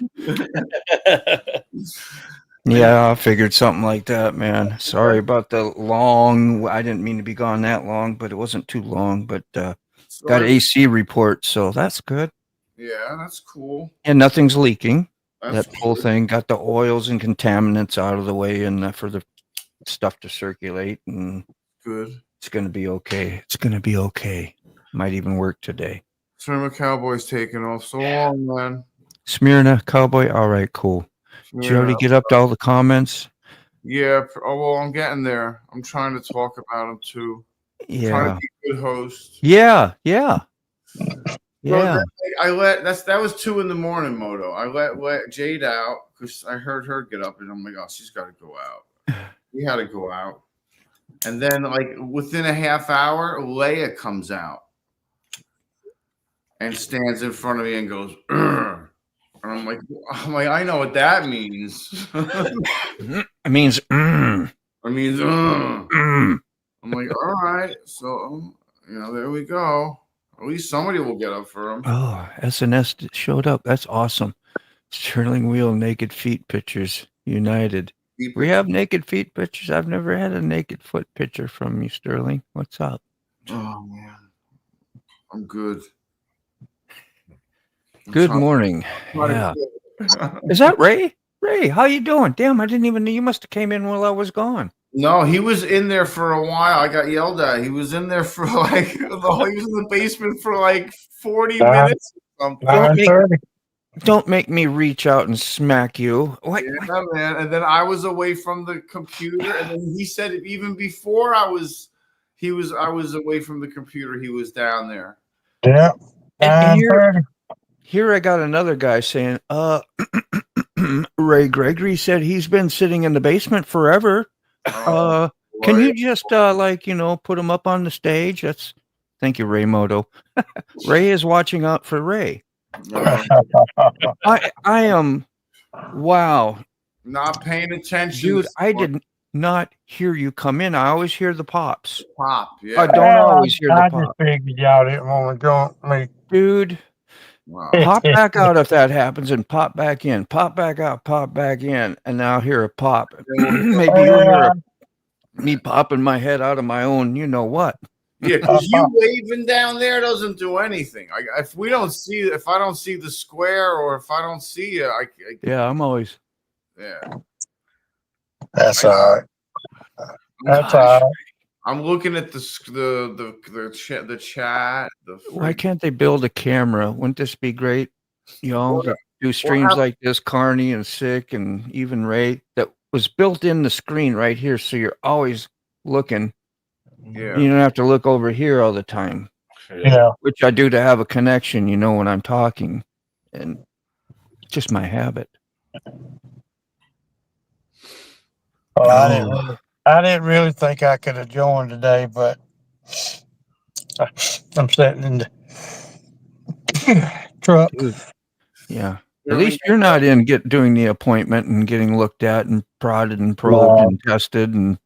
Speaker 1: Yeah, I figured something like that, man. Sorry about the long. I didn't mean to be gone that long, but it wasn't too long. But got an AC report, so that's good.
Speaker 2: Yeah, that's cool.
Speaker 1: And nothing's leaking.
Speaker 2: That's
Speaker 1: That whole thing got the oils and contaminants out of the way, and for the stuff to circulate. And
Speaker 2: good.
Speaker 1: It's gonna be okay. It's gonna be okay. Might even work today.
Speaker 2: Smyrna Cowboys taking off so long, man.
Speaker 1: Smyrna Cowboy. All right, cool. Did you already get up to all the comments?
Speaker 2: Yeah. Oh, well, I'm getting there. I'm trying to talk about them too.
Speaker 1: Yeah.
Speaker 2: Trying to be a good host.
Speaker 1: Yeah.
Speaker 2: Well, that was 2 a.m, Moto. I let Jade out because I heard her get up, and I'm like, oh, she's got to go out. We had to go out, and then like within a half hour, Leia comes out and stands in front of me and goes, "Urgh." And I'm like, I know what that means.
Speaker 1: It means.
Speaker 2: It means.
Speaker 1: Mm.
Speaker 2: I'm like, all right, so there we go. At least somebody will get up for him.
Speaker 1: Oh, SNS showed up. That's awesome. Sterling Wheel naked feet pictures united. We have naked feet pictures. I've never had a naked foot picture from you, Sterling. What's up?
Speaker 2: Oh man, I'm good.
Speaker 1: Good morning. Yeah. Is that Ray? Ray, how you doing? Damn, I didn't even know. You must have came in while I was gone.
Speaker 2: No, he was in there for a while. I got yelled at. He was in there for like he was in the basement for like 40 minutes or something.
Speaker 1: Don't make me reach out and smack you. What?
Speaker 2: Yeah, man. And then I was away from the computer, and then he said even before I was away from the computer, he was down there.
Speaker 8: Yeah.
Speaker 1: And here,
Speaker 8: 9:30.
Speaker 1: here I got another guy saying, Ray Gregory said he's been sitting in the basement forever.
Speaker 2: Oh,
Speaker 1: Can
Speaker 2: boy.
Speaker 1: you just put him up on the stage? Thank you, Ray Moto. Ray is watching out for Ray. I am wow,
Speaker 2: Not paying attention,
Speaker 1: dude. I did not hear you come in. I always hear the pops.
Speaker 2: Pop.
Speaker 1: I
Speaker 2: Yeah.
Speaker 1: don't always hear the
Speaker 8: I just
Speaker 1: pop.
Speaker 8: figured y'all didn't want to join me.
Speaker 1: Dude,
Speaker 2: Wow.
Speaker 1: pop back out if that happens and pop back in. Pop back out, pop back in, and now hear a pop. Maybe you'll hear me popping my head out of my own, you know what?
Speaker 2: Yeah, because you waving down there doesn't do anything. If I don't see the square, or if I don't see you,
Speaker 1: Yeah, I'm always.
Speaker 2: yeah.
Speaker 8: That's all right. That's all right.
Speaker 2: I'm looking at the chat.
Speaker 1: Why can't they build a camera? Wouldn't this be great? To do streams like this, Carney and Sick and even Ray, that was built in the screen right here, so you're always looking.
Speaker 2: Yeah.
Speaker 1: You don't have to look over here all the time.
Speaker 8: Yeah.
Speaker 1: Which I do to have a connection, when I'm talking. And just my habit.
Speaker 8: Well, I didn't really think I could have joined today, but I'm sitting in the truck.
Speaker 1: Dude. Yeah. At least you're not doing the appointment and getting looked at and prodded and probed and tested and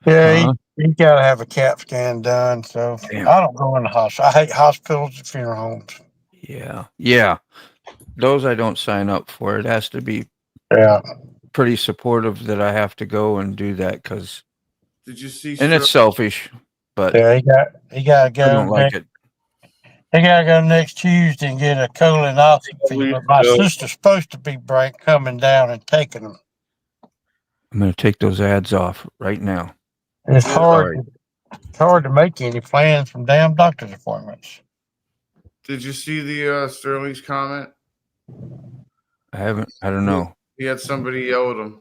Speaker 8: Yeah, you gotta have a CAT scan done. So
Speaker 1: Damn.
Speaker 8: I don't go in the hospital. I hate hospitals and funeral homes.
Speaker 1: Yeah. Yeah. Those I don't sign up for. It has to be pretty supportive that I have to go and do that because
Speaker 2: Did you see?
Speaker 1: And it's selfish, but
Speaker 8: yeah, he gotta go.
Speaker 1: I don't like it.
Speaker 8: He gotta go next Tuesday and get a colonoscopy. But my sister's supposed to be coming down and taking them.
Speaker 1: I'm going to take those ads off right now.
Speaker 8: It's hard. It's hard to make any plans from damn doctor's appointments.
Speaker 2: Did you see the Sterling's comment?
Speaker 1: I haven't. I don't know.
Speaker 2: He had somebody yell at him.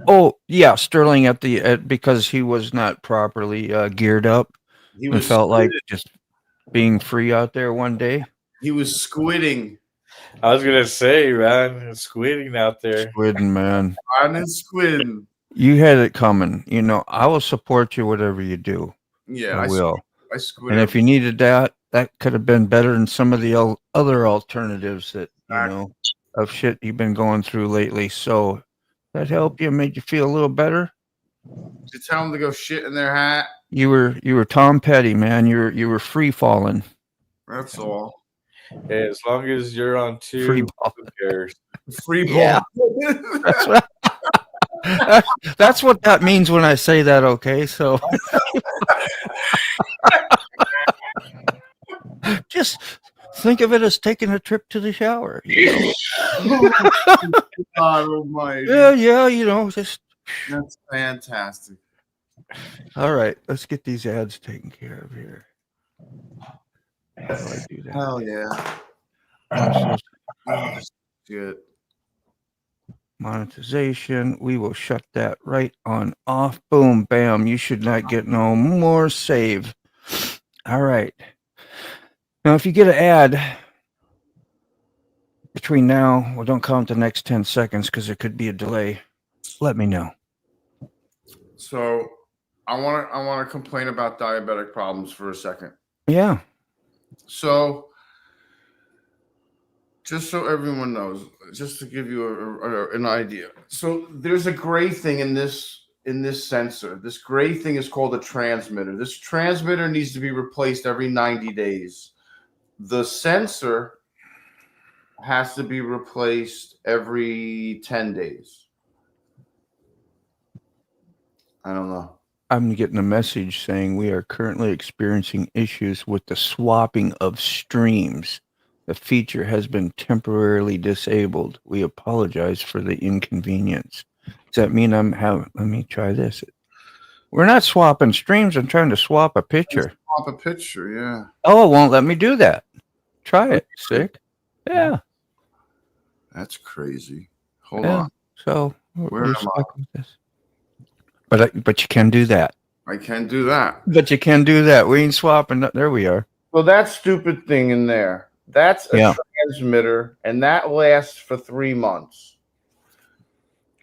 Speaker 1: Oh yeah, Sterling because he was not properly geared up.
Speaker 2: He was
Speaker 1: felt like just being free out there one day.
Speaker 2: He was squidding.
Speaker 4: I was gonna say, man, squidding out there.
Speaker 1: Squidding, man.
Speaker 2: I'm squidding.
Speaker 1: You had it coming. I will support you whatever you do.
Speaker 2: Yeah,
Speaker 1: I will.
Speaker 2: I squid.
Speaker 1: And if you needed that could have been better than some of the other alternatives that of shit you've been going through lately. So that helped you, made you feel a little better.
Speaker 2: To tell them to go shit in their hat.
Speaker 1: You were Tom Petty, man. You were free falling.
Speaker 2: That's all.
Speaker 4: Hey, as long as you're on two,
Speaker 1: free ball.
Speaker 4: Who cares?
Speaker 2: Free ball.
Speaker 1: Yeah. That's what that means when I say that. Okay, so just think of it as taking a trip to the shower. Yeah, just.
Speaker 2: That's fantastic.
Speaker 1: All right, let's get these ads taken care of here. How do I do that?
Speaker 2: Hell yeah. Good.
Speaker 1: Monetization. We will shut that right on off. Boom, bam. You should not get no more save. All right. Now, if you get an ad between now, well, don't count the next 10 seconds because there could be a delay. Let me know.
Speaker 2: So I want to complain about diabetic problems for a second.
Speaker 1: Yeah.
Speaker 2: So just so everyone knows, just to give you an idea. So there's a gray thing in this sensor. This gray thing is called a transmitter. This transmitter needs to be replaced every 90 days. The sensor has to be replaced every 10 days. I don't know.
Speaker 1: I'm getting a message saying we are currently experiencing issues with the swapping of streams. The feature has been temporarily disabled. We apologize for the inconvenience. Does that mean let me try this. We're not swapping streams. I'm trying to swap a picture.
Speaker 2: Swap a picture, yeah.
Speaker 1: Oh, it won't let me do that. Try it. Sick. Yeah.
Speaker 2: That's crazy. Hold on.
Speaker 1: So
Speaker 2: where am I?
Speaker 1: With this. But you can do that.
Speaker 2: I can do that.
Speaker 1: But you can do that. We ain't swapping. There we are.
Speaker 2: So that stupid thing in there, that's a
Speaker 1: Yeah.
Speaker 2: transmitter, and that lasts for 3 months.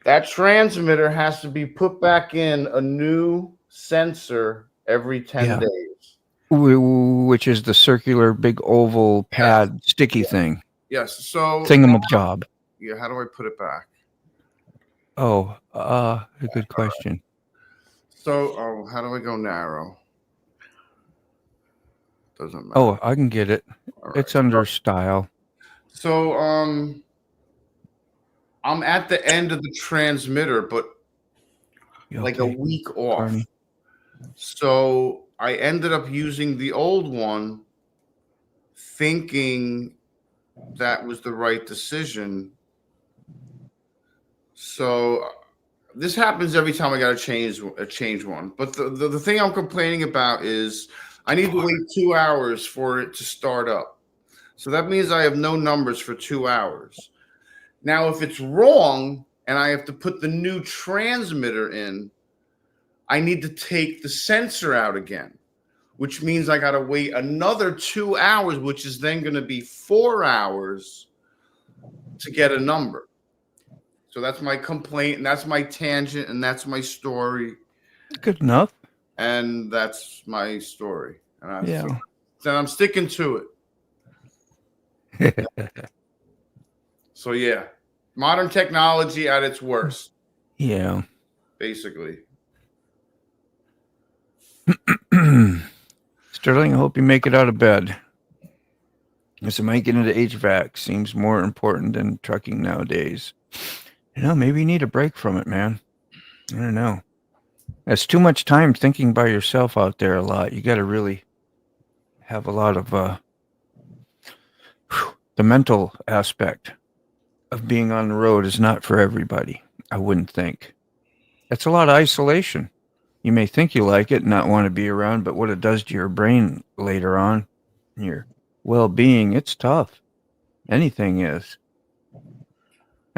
Speaker 2: That transmitter has to be put back in a new sensor every 10 days.
Speaker 1: Which is the circular big oval pad sticky thing.
Speaker 2: Yes. So
Speaker 1: Thingamajob.
Speaker 2: yeah, how do I put it back?
Speaker 1: Oh, a good question.
Speaker 2: So, how do I go narrow? Doesn't matter.
Speaker 1: Oh, I can get it.
Speaker 2: All right.
Speaker 1: It's under style.
Speaker 2: So, I'm at the end of the transmitter, but like a week off.
Speaker 1: Carney.
Speaker 2: So I ended up using the old one, thinking that was the right decision. So this happens every time I got to change one. But the thing I'm complaining about is I need to wait 2 hours for it to start up. So that means I have no numbers for 2 hours. Now, if it's wrong and I have to put the new transmitter in, I need to take the sensor out again, which means I got to wait another 2 hours, which is then going to be 4 hours to get a number. So that's my complaint, and that's my tangent, and that's my story.
Speaker 1: Good enough.
Speaker 2: And that's my story. And
Speaker 1: Yeah.
Speaker 2: So I'm sticking to it. So yeah, modern technology at its worst.
Speaker 1: Yeah.
Speaker 2: Basically.
Speaker 1: Sterling, I hope you make it out of bed. Because making it HVAC seems more important than trucking nowadays. Maybe you need a break from it, man. I don't know. That's too much time thinking by yourself out there a lot. You got to really have a lot of the mental aspect of being on the road is not for everybody, I wouldn't think. That's a lot of isolation. You may think you like it and not want to be around, but what it does to your brain later on, your well-being, it's tough. Anything is.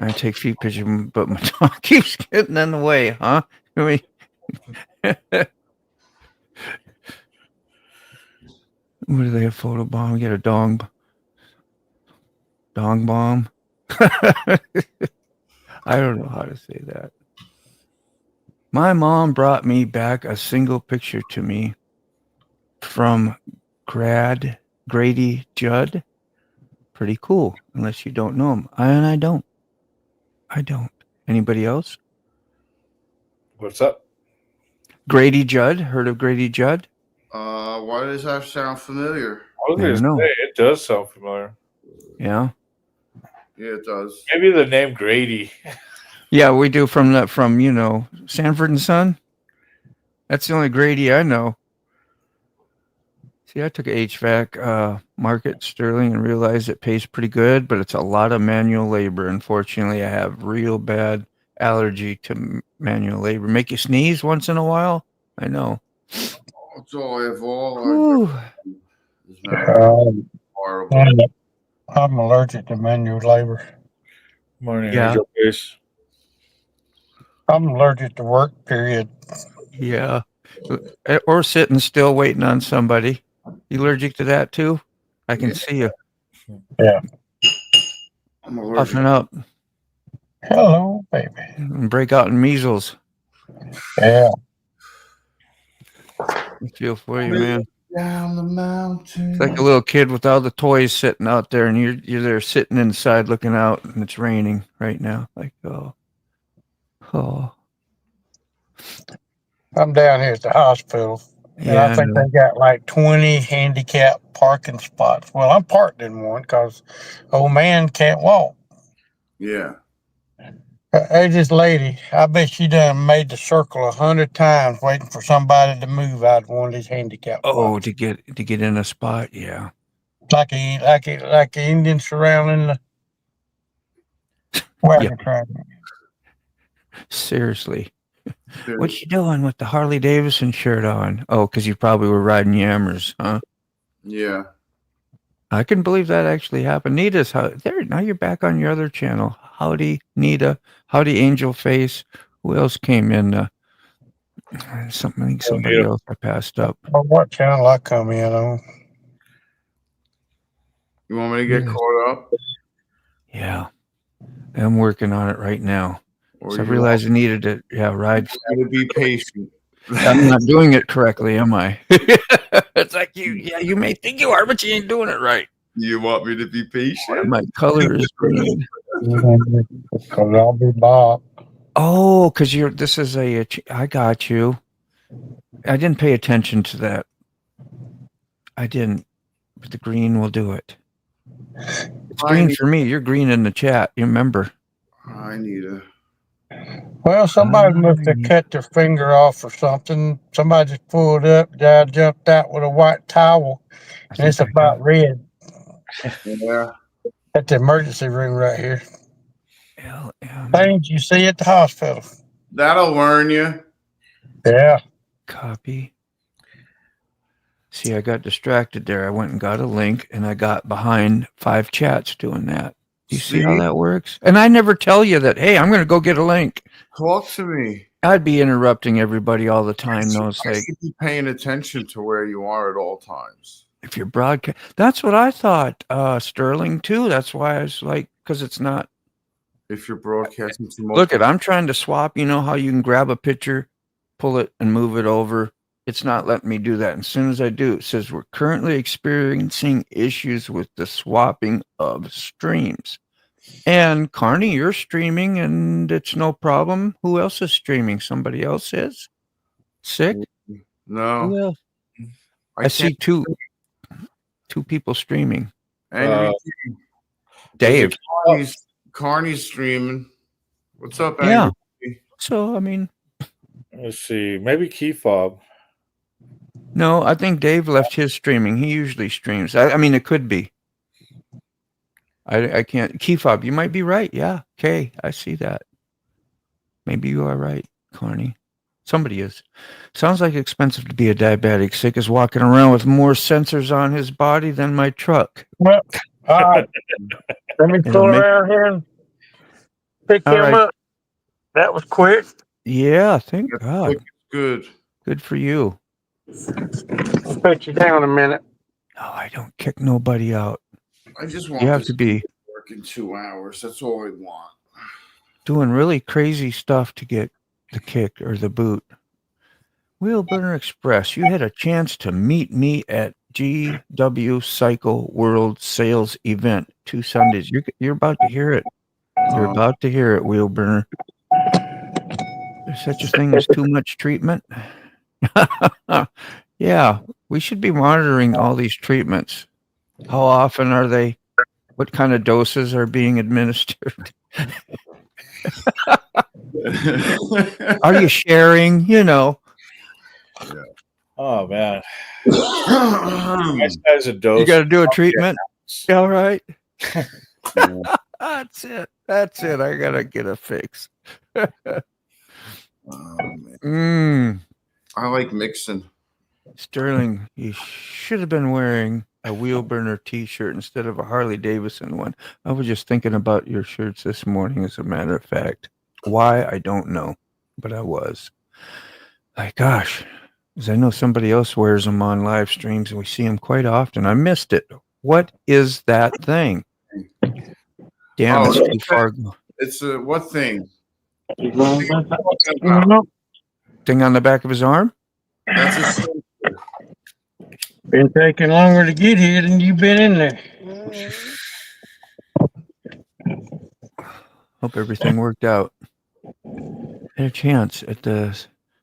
Speaker 1: I take feet pictures, but my dog keeps getting in the way, huh? I mean, what do they have? Photobomb? We get a dong bomb. I don't know how to say that. My mom brought me back a single picture to me from Grady Judd. Pretty cool, unless you don't know him. And I don't. Anybody else?
Speaker 4: What's up?
Speaker 1: Grady Judd. Heard of Grady Judd?
Speaker 2: Why does that sound familiar?
Speaker 4: I was going to say, it does sound familiar.
Speaker 1: Yeah.
Speaker 2: Yeah, it does.
Speaker 4: Maybe the name Grady.
Speaker 1: Yeah, we do from Sanford and Son. That's the only Grady I know. See, I took HVAC market Sterling and realized it pays pretty good, but it's a lot of manual labor. Unfortunately, I have real bad allergy to manual labor. Make you sneeze once in a while? I know.
Speaker 2: That's all I have. Horrible.
Speaker 8: I'm allergic to manual labor.
Speaker 4: Morning,
Speaker 1: Yeah.
Speaker 4: Angel Face.
Speaker 8: I'm allergic to work, period.
Speaker 1: Yeah. Or sitting still waiting on somebody. You allergic to that too? I can see you.
Speaker 8: Yeah.
Speaker 2: I'm allergic.
Speaker 1: Puffing up
Speaker 8: Hello, baby.
Speaker 1: and break out in measles.
Speaker 8: Yeah.
Speaker 1: I feel for you, man.
Speaker 2: Down the mountain.
Speaker 1: It's like a little kid with all the toys sitting out there, and you're there sitting inside looking out, and it's raining right now. Like, oh.
Speaker 8: I'm down here at the hospital, and
Speaker 1: Yeah,
Speaker 8: I think they got like 20 handicap parking spots. Well, I'm parked in one because old man can't walk.
Speaker 2: Yeah.
Speaker 8: Hey, this lady, I bet she done made the circle 100 times waiting for somebody to move out of one of these handicap spots.
Speaker 1: to get in a spot, yeah.
Speaker 8: Like the Indians surrounding the wagon train.
Speaker 1: Seriously. What you doing with the Harley Davidson shirt on? Oh, because you probably were riding yammers, huh?
Speaker 2: Yeah.
Speaker 1: I can believe that actually happened. Nita's there. Now you're back on your other channel. Howdy, Nita. Howdy, Angel Face. Who else came in? Something, I think somebody else I passed up.
Speaker 8: Oh, what channel I come in on?
Speaker 2: You want me to get
Speaker 1: Yes.
Speaker 2: caught up?
Speaker 1: Yeah. I'm working on it right now.
Speaker 2: Or
Speaker 1: So I
Speaker 2: you
Speaker 1: realized I needed to, ride.
Speaker 2: want me to be patient?
Speaker 1: I'm not doing it correctly, am I? It's like you may think you are, but you ain't doing it right.
Speaker 2: You want me to be patient?
Speaker 1: My color is green.
Speaker 8: Because I'll be Bob.
Speaker 1: Oh, because this is I got you. I didn't pay attention to that. I didn't. But the green will do it. It's green for me. You're green in the chat. You remember?
Speaker 2: I need a.
Speaker 8: Well, somebody must have cut their finger off or something. Somebody just pulled up. Guy jumped out with a white towel, and it's about red.
Speaker 2: Yeah.
Speaker 8: At the emergency room right here.
Speaker 1: LM.
Speaker 8: Things you see at the hospital.
Speaker 2: That'll learn you.
Speaker 8: Yeah.
Speaker 1: Copy. See, I got distracted there. I went and got a link, and I got behind 5 chats doing that. You see how that works? And I never tell you that, hey, I'm going to go get a link.
Speaker 2: Talk to me.
Speaker 1: I'd be interrupting everybody all the time. No, it's
Speaker 2: I
Speaker 1: like,
Speaker 2: should be paying attention to where you are at all times.
Speaker 1: if you're broadcast, that's what I thought, Sterling, too. That's why I was like, because it's not.
Speaker 2: If you're broadcasting to
Speaker 1: Look I'm trying to swap. You know how you can grab a picture, pull it, and move it over? It's not letting me do that. And as soon as I do, it says we're currently experiencing issues with the swapping of streams. And Carney, you're streaming and it's no problem. Who else is streaming? Somebody else is? Sick?
Speaker 2: No.
Speaker 1: Who else? I see two people streaming.
Speaker 2: Angry
Speaker 1: Dave.
Speaker 2: Carney's streaming. What's up,
Speaker 1: Yeah.
Speaker 2: Angry?
Speaker 1: So, I mean,
Speaker 4: let's see. Maybe Key Fob.
Speaker 1: no, I think Dave left his streaming. He usually streams. I mean, it could be. I can't. Keyfob, you might be right. Yeah. Okay. I see that. Maybe you are right, Carney. Somebody is. Sounds like expensive to be a diabetic. Sick is walking around with more sensors on his body than my truck.
Speaker 8: Well, all right. Let me pull around here and pick him up. That was quick.
Speaker 1: Yeah, thank God.
Speaker 2: Good.
Speaker 1: Good for you.
Speaker 8: I'll put you down a minute.
Speaker 1: No, I don't kick nobody out.
Speaker 2: I just want
Speaker 1: you have to be
Speaker 2: working 2 hours. That's all I want.
Speaker 1: Doing really crazy stuff to get the kick or the boot. Wheelburner Express, you had a chance to meet me at GW Cycle World Sales Event 2 Sundays. You're about to hear it. You're about to hear it, Wheelburner. There's such a thing as too much treatment. Yeah, we should be monitoring all these treatments. How often are they? What kind of doses are being administered? Are you sharing? You know.
Speaker 2: Yeah.
Speaker 4: Oh man. Nice guy's a dose.
Speaker 1: You got to do a treatment. All right. That's it. That's it. I gotta get a fix.
Speaker 2: I like mixing.
Speaker 1: Sterling, you should have been wearing a Wheelburner t-shirt instead of a Harley Davidson one. I was just thinking about your shirts this morning, as a matter of fact. Why, I don't know, but I was. Like, gosh, because I know somebody else wears them on live streams and we see them quite often. I missed it. What is that thing? Damn, it's too far.
Speaker 2: It's a what thing?
Speaker 1: Thing on the back of his arm?
Speaker 2: That's a
Speaker 8: been taking longer to get here than you've been in there.
Speaker 1: Hope everything worked out. Had a chance at the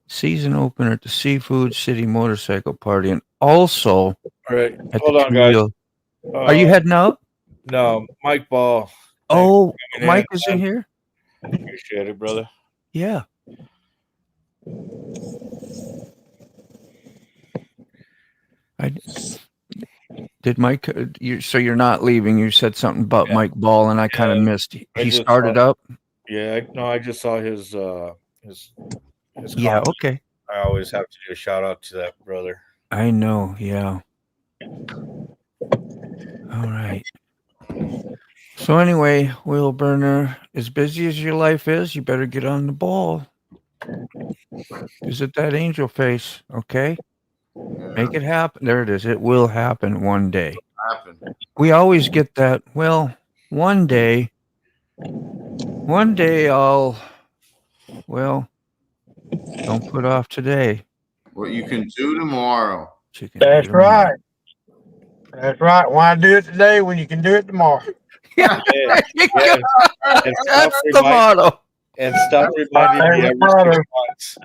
Speaker 1: season opener at the Seafood City Motorcycle Party, and also
Speaker 4: at
Speaker 1: hold
Speaker 4: on, guys.
Speaker 1: Are you heading out?
Speaker 4: No, Mike Ball.
Speaker 1: Oh, Mike is in here.
Speaker 4: Appreciate it, brother.
Speaker 1: Yeah. Did Mike? So you're not leaving? You said something about Mike Ball, and I kind of missed. He started up.
Speaker 4: Yeah, I just saw his
Speaker 1: yeah, okay.
Speaker 4: I always have to do a shout out to that brother.
Speaker 1: I know. Yeah. All right. So anyway, Wheelburner, as busy as your life is, you better get on the ball. Is it that angel face? Okay.
Speaker 2: Yeah,
Speaker 1: Make it happen. There it is. It will happen one day.
Speaker 2: happen.
Speaker 1: We always get that. Well, one day I'll, well, don't put off today.
Speaker 2: What you can do tomorrow.
Speaker 1: You can
Speaker 8: That's
Speaker 1: do tomorrow.
Speaker 8: right. That's right. Why do it today when you can do it tomorrow?
Speaker 1: Yeah,
Speaker 4: Yeah,
Speaker 1: there you
Speaker 4: yeah,
Speaker 1: go.
Speaker 4: and
Speaker 1: That's
Speaker 4: stop
Speaker 1: the motto.
Speaker 4: reminding me every 6 months.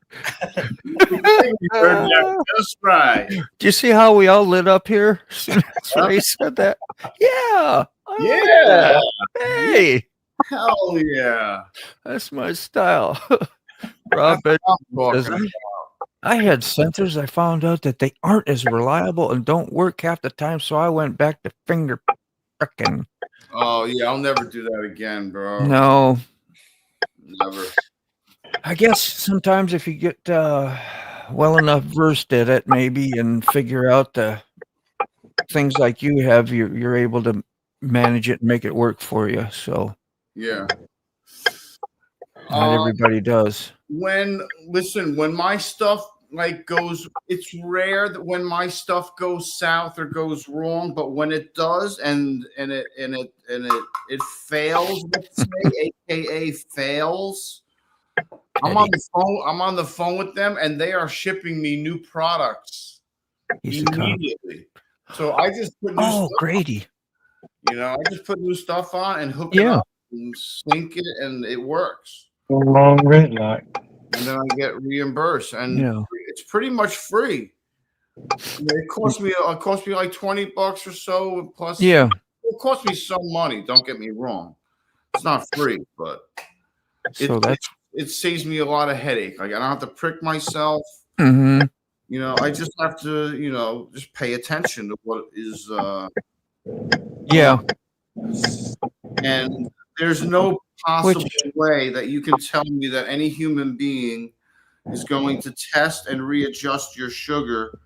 Speaker 2: You heard that just right.
Speaker 1: Do you see how we all lit up here as soon as Ray said that? Yeah.
Speaker 2: Yeah.
Speaker 1: Hey,
Speaker 2: Hell yeah.
Speaker 1: that's my style. Rob
Speaker 2: That's what I'm
Speaker 1: says,
Speaker 2: talking
Speaker 1: I had sensors. I found out that they aren't as reliable and don't work half the time, so I went back to finger frickin'.
Speaker 2: Oh yeah, I'll never do that again, bro.
Speaker 1: No,
Speaker 2: Never.
Speaker 1: I guess sometimes if you get well enough versed at it, maybe, and figure out the things like you have, you're able to manage it and make it work for you. So
Speaker 2: Yeah.
Speaker 1: not everybody does.
Speaker 2: When my stuff like goes, it's rare that when my stuff goes south or goes wrong, but when it does and it fails, let's say, aka fails, I'm on the phone with them and they are shipping me new products immediately. So I just put new stuff
Speaker 1: Grady.
Speaker 2: on. I just put new stuff on and hook it up and sync it and it works.
Speaker 8: Long midnight.
Speaker 2: And then I get reimbursed, and it's pretty much free. It cost me like $20 or so. Plus, it cost me some money. Don't get me wrong; it's not free, but it saves me a lot of headache. Like I don't have to prick myself.
Speaker 1: Mm-hmm.
Speaker 2: I just have to just pay attention to what is. And there's no possible way that you can tell me that any human being is going to test and readjust your sugar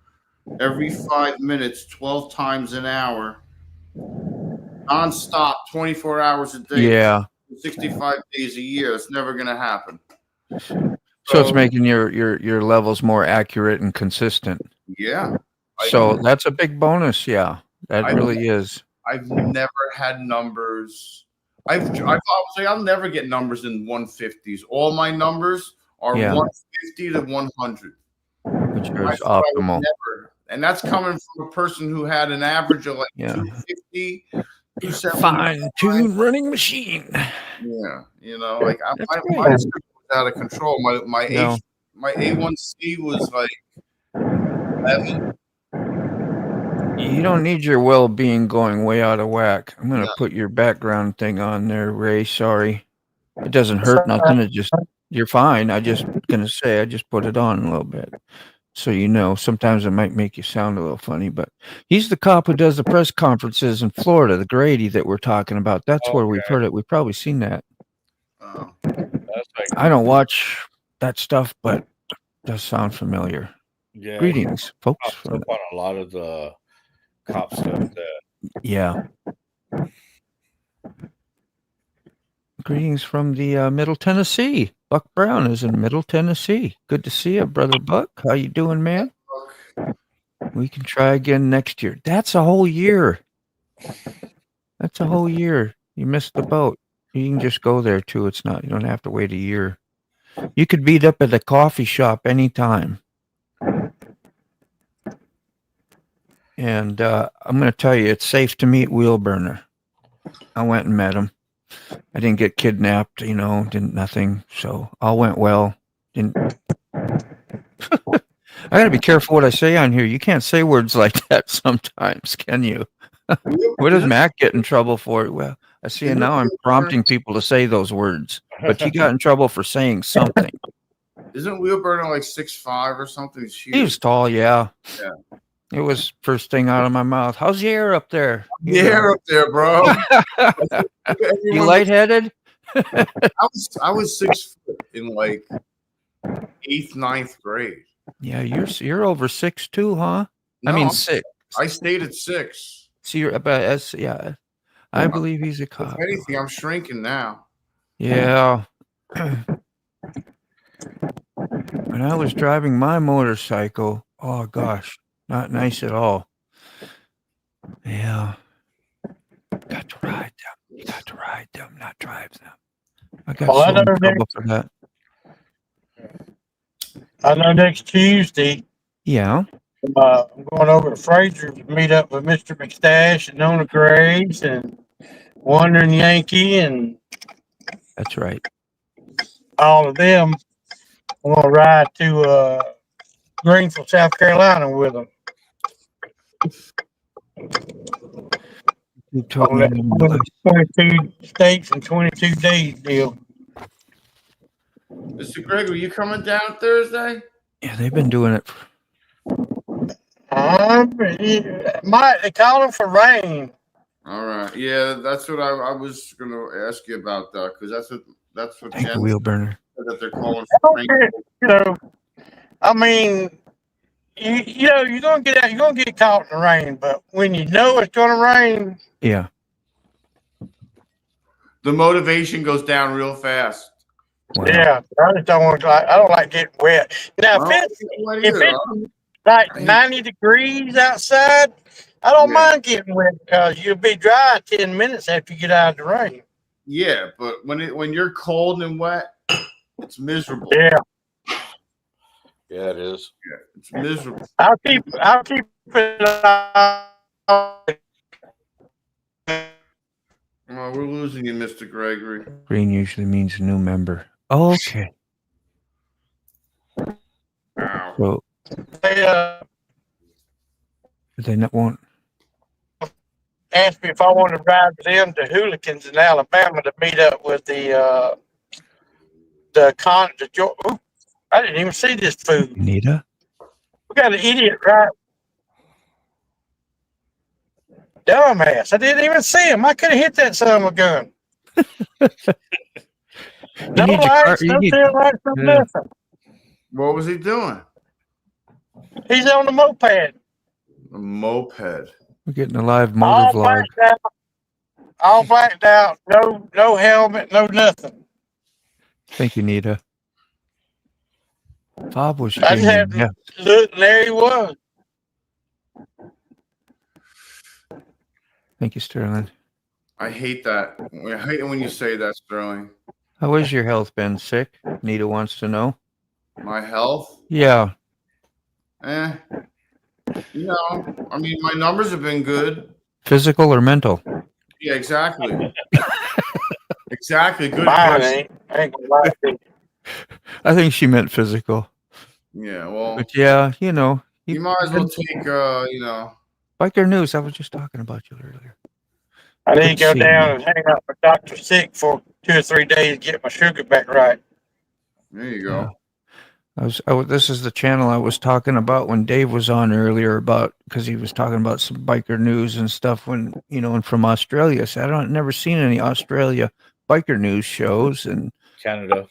Speaker 2: every 5 minutes, 12 times an hour, nonstop, 24 hours a day, 65 days a year. It's never going to happen.
Speaker 1: So it's making your levels more accurate and consistent.
Speaker 2: Yeah.
Speaker 1: So that's a big bonus. Yeah, that really is.
Speaker 2: I've never had numbers. I'll never get numbers in 150s. All my numbers are 150 to 100.
Speaker 1: Which is optimal.
Speaker 2: And that's coming from a person who had an average of like 250, 270.
Speaker 1: Fine-tuned running machine.
Speaker 2: Yeah, like my was out of control. My A1C was like 11.
Speaker 1: You don't need your well-being going way out of whack. I'm going to put your background thing on there, Ray. Sorry. It doesn't hurt nothing. It just, you're fine. I just put it on a little bit. So, sometimes it might make you sound a little funny, but he's the cop who does the press conferences in Florida, the Grady that we're talking about. That's where we've heard it. We've probably seen that. I don't watch that stuff, but it does sound familiar.
Speaker 4: Yeah.
Speaker 1: Greetings, folks.
Speaker 4: On a lot of the cop stuff.
Speaker 1: Greetings from the Middle Tennessee. Buck Brown is in Middle Tennessee. Good to see you, Brother Buck. How you doing, man? We can try again next year. That's a whole year. You missed the boat. You can just go there, too. You don't have to wait a year. You could meet up at the coffee shop anytime. And I'm going to tell you, it's safe to meet Wheelburner. I went and met him. I didn't get kidnapped, didn't nothing. So all went well. I got to be careful what I say on here. You can't say words like that sometimes, can you? What does Mac get in trouble for? Well, I see now I'm prompting people to say those words, but you got in trouble for saying something.
Speaker 2: Isn't Wheelburner like 6'5" or something?
Speaker 1: He was tall, yeah. It was first thing out of my mouth. How's the air up there?
Speaker 2: The air up there, bro.
Speaker 1: You lightheaded?
Speaker 2: I was 6 foot in like 8th, 9th grade.
Speaker 1: Yeah, you're over 6'2", huh?
Speaker 2: No,
Speaker 1: I mean 6.
Speaker 2: I stayed at 6.
Speaker 1: So you're about I believe he's a cop.
Speaker 2: If anything, I'm shrinking now.
Speaker 1: Yeah. when I was driving my motorcycle, oh gosh, not nice at all. Yeah. Got to ride them. You got to ride them, not drive them. I got
Speaker 8: Well,
Speaker 1: so in trouble for that.
Speaker 8: I know next Tuesday,
Speaker 1: Yeah,
Speaker 8: I'm going over to Fraser to meet up with Mr. McStash and Nona Graves and Wandering Yankee and
Speaker 1: that's right.
Speaker 8: all of them. I'm going to ride to Greenville, South Carolina with them.
Speaker 1: You told me
Speaker 8: On that 22 states and 22 days deal.
Speaker 2: Mr. Gregory, you coming down Thursday?
Speaker 1: Yeah, they've been doing it.
Speaker 8: They call them for rain.
Speaker 2: All right. Yeah, that's what I was going to ask you about, because that's what
Speaker 1: Thank
Speaker 2: Jen
Speaker 1: you, wheel burner.
Speaker 2: said that they're calling
Speaker 8: I
Speaker 2: for.
Speaker 8: don't care, you know, I mean, you know, you're gonna get out, you're gonna get caught in the rain, but when you know it's gonna rain,
Speaker 1: Yeah.
Speaker 2: The motivation goes down real fast.
Speaker 1: Wow.
Speaker 8: yeah, I just don't want to. I don't like getting wet. Now,
Speaker 2: Well,
Speaker 8: if it's like 90 degrees outside, I don't mind getting wet because you'll be dry 10 minutes after you get out of the rain.
Speaker 2: Yeah, but when you're cold and wet, it's miserable.
Speaker 8: Yeah,
Speaker 4: Yeah, it is.
Speaker 2: Yeah, it's miserable.
Speaker 8: I'll keep it on.
Speaker 2: Oh, we're losing you, Mr. Gregory.
Speaker 1: Green usually means a new member. Okay.
Speaker 2: Ow.
Speaker 1: So
Speaker 8: They
Speaker 1: they not won't.
Speaker 8: asked me if I wanted to ride with them to Hooligans in Alabama to meet up with the ooh, I didn't even see this food.
Speaker 1: Nita?
Speaker 8: We got an idiot right. Dumbass. I didn't even see him. I could have hit that son of a gun. No
Speaker 1: need your car-
Speaker 8: lights,
Speaker 1: you
Speaker 8: no
Speaker 1: need-
Speaker 8: tail lights, no
Speaker 1: Yeah.
Speaker 8: nothing.
Speaker 2: What was he doing?
Speaker 8: He's on the moped.
Speaker 2: A moped.
Speaker 1: We're getting a live motor
Speaker 8: All
Speaker 1: vlog.
Speaker 8: blacked out. All blacked out. No helmet, no nothing.
Speaker 1: Thank you, Nita. Bob was
Speaker 8: I just
Speaker 1: streaming.
Speaker 8: had
Speaker 1: Yeah.
Speaker 8: to look, and there he was.
Speaker 1: Thank you, Sterling.
Speaker 2: I hate that. I hate it when you say that, Sterling.
Speaker 1: How is your health been? Sick? Nita wants to know.
Speaker 2: My health?
Speaker 1: Yeah.
Speaker 2: You know, I mean, my numbers have been good.
Speaker 1: Physical or mental?
Speaker 2: Yeah, exactly. Exactly. Good
Speaker 8: Mine
Speaker 2: question.
Speaker 8: ain't gonna lie to you.
Speaker 1: I think she meant physical.
Speaker 2: Yeah, well,
Speaker 1: But yeah, you know.
Speaker 2: you might as well take, you know.
Speaker 1: Biker News. I was just talking about you earlier.
Speaker 8: I need to go
Speaker 1: See,
Speaker 8: down
Speaker 1: man.
Speaker 8: and hang out with Dr. Sick for 2 or 3 days to get my sugar back right.
Speaker 2: There you go.
Speaker 1: This is the channel I was talking about when Dave was on earlier about, because he was talking about some biker news and stuff when, you know, and from Australia. So never seen any Australia biker news shows, and
Speaker 4: Canada.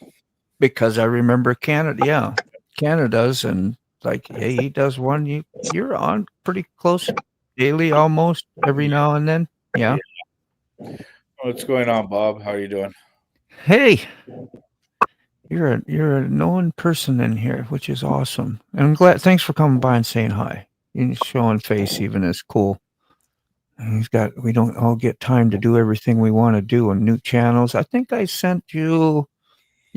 Speaker 1: because I remember Canada. Yeah, Canada's, and like, hey, he does one. You're on pretty close daily, almost every now and then. Yeah.
Speaker 4: What's going on, Bob? How are you doing?
Speaker 1: Hey, you're a known person in here, which is awesome. And I'm glad. Thanks for coming by and saying hi. You showing face even is cool. And we don't all get time to do everything we want to do on new channels. I think I sent you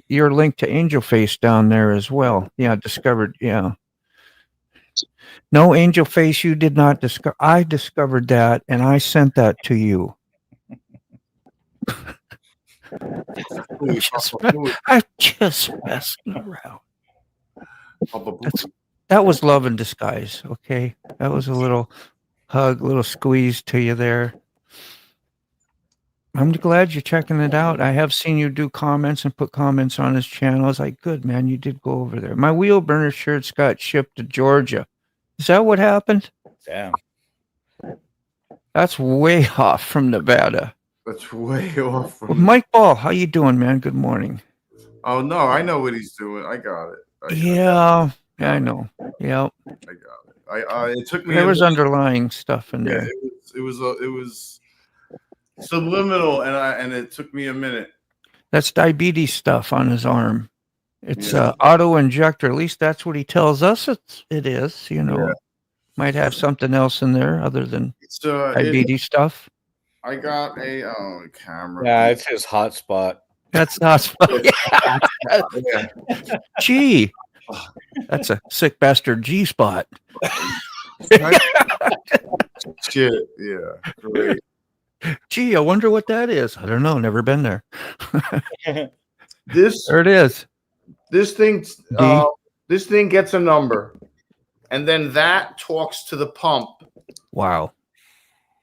Speaker 1: your link to Angel Face down there as well. Yeah, discovered. Yeah. No, Angel Face, you did not discover. I discovered that, and I sent that to you. I'm just messing around. That was love in disguise. Okay, that was a little hug, little squeeze to you there. I'm glad you're checking it out. I have seen you do comments and put comments on his channel. I was like, good, man, you did go over there. My wheel burner shirts got shipped to Georgia. Is that what happened?
Speaker 4: Damn.
Speaker 1: That's way off from Nevada.
Speaker 2: That's way off.
Speaker 1: Well, Mike Ball, how you doing, man? Good morning.
Speaker 2: Oh, no, I know what he's doing. I got it.
Speaker 1: Yeah, I know. Yeah.
Speaker 2: I got it. It took me.
Speaker 1: There was underlying stuff in there.
Speaker 2: It was subliminal, and it took me a minute.
Speaker 1: That's diabetes stuff on his arm. It's
Speaker 2: Yeah.
Speaker 1: auto injector. At least that's what he tells us it is. You know,
Speaker 2: Yeah.
Speaker 1: might have something else in there other than
Speaker 2: It's
Speaker 1: diabetes stuff.
Speaker 2: I got a camera.
Speaker 4: Yeah, it's his hotspot.
Speaker 1: That's not.
Speaker 2: Yeah.
Speaker 1: Gee, that's a sick bastard G spot.
Speaker 2: Shit. Yeah. Great.
Speaker 1: Gee, I wonder what that is. I don't know. Never been there.
Speaker 2: This
Speaker 1: There it is.
Speaker 2: this thing
Speaker 1: D.
Speaker 2: this thing gets a number, and then that talks to the pump,
Speaker 1: Wow.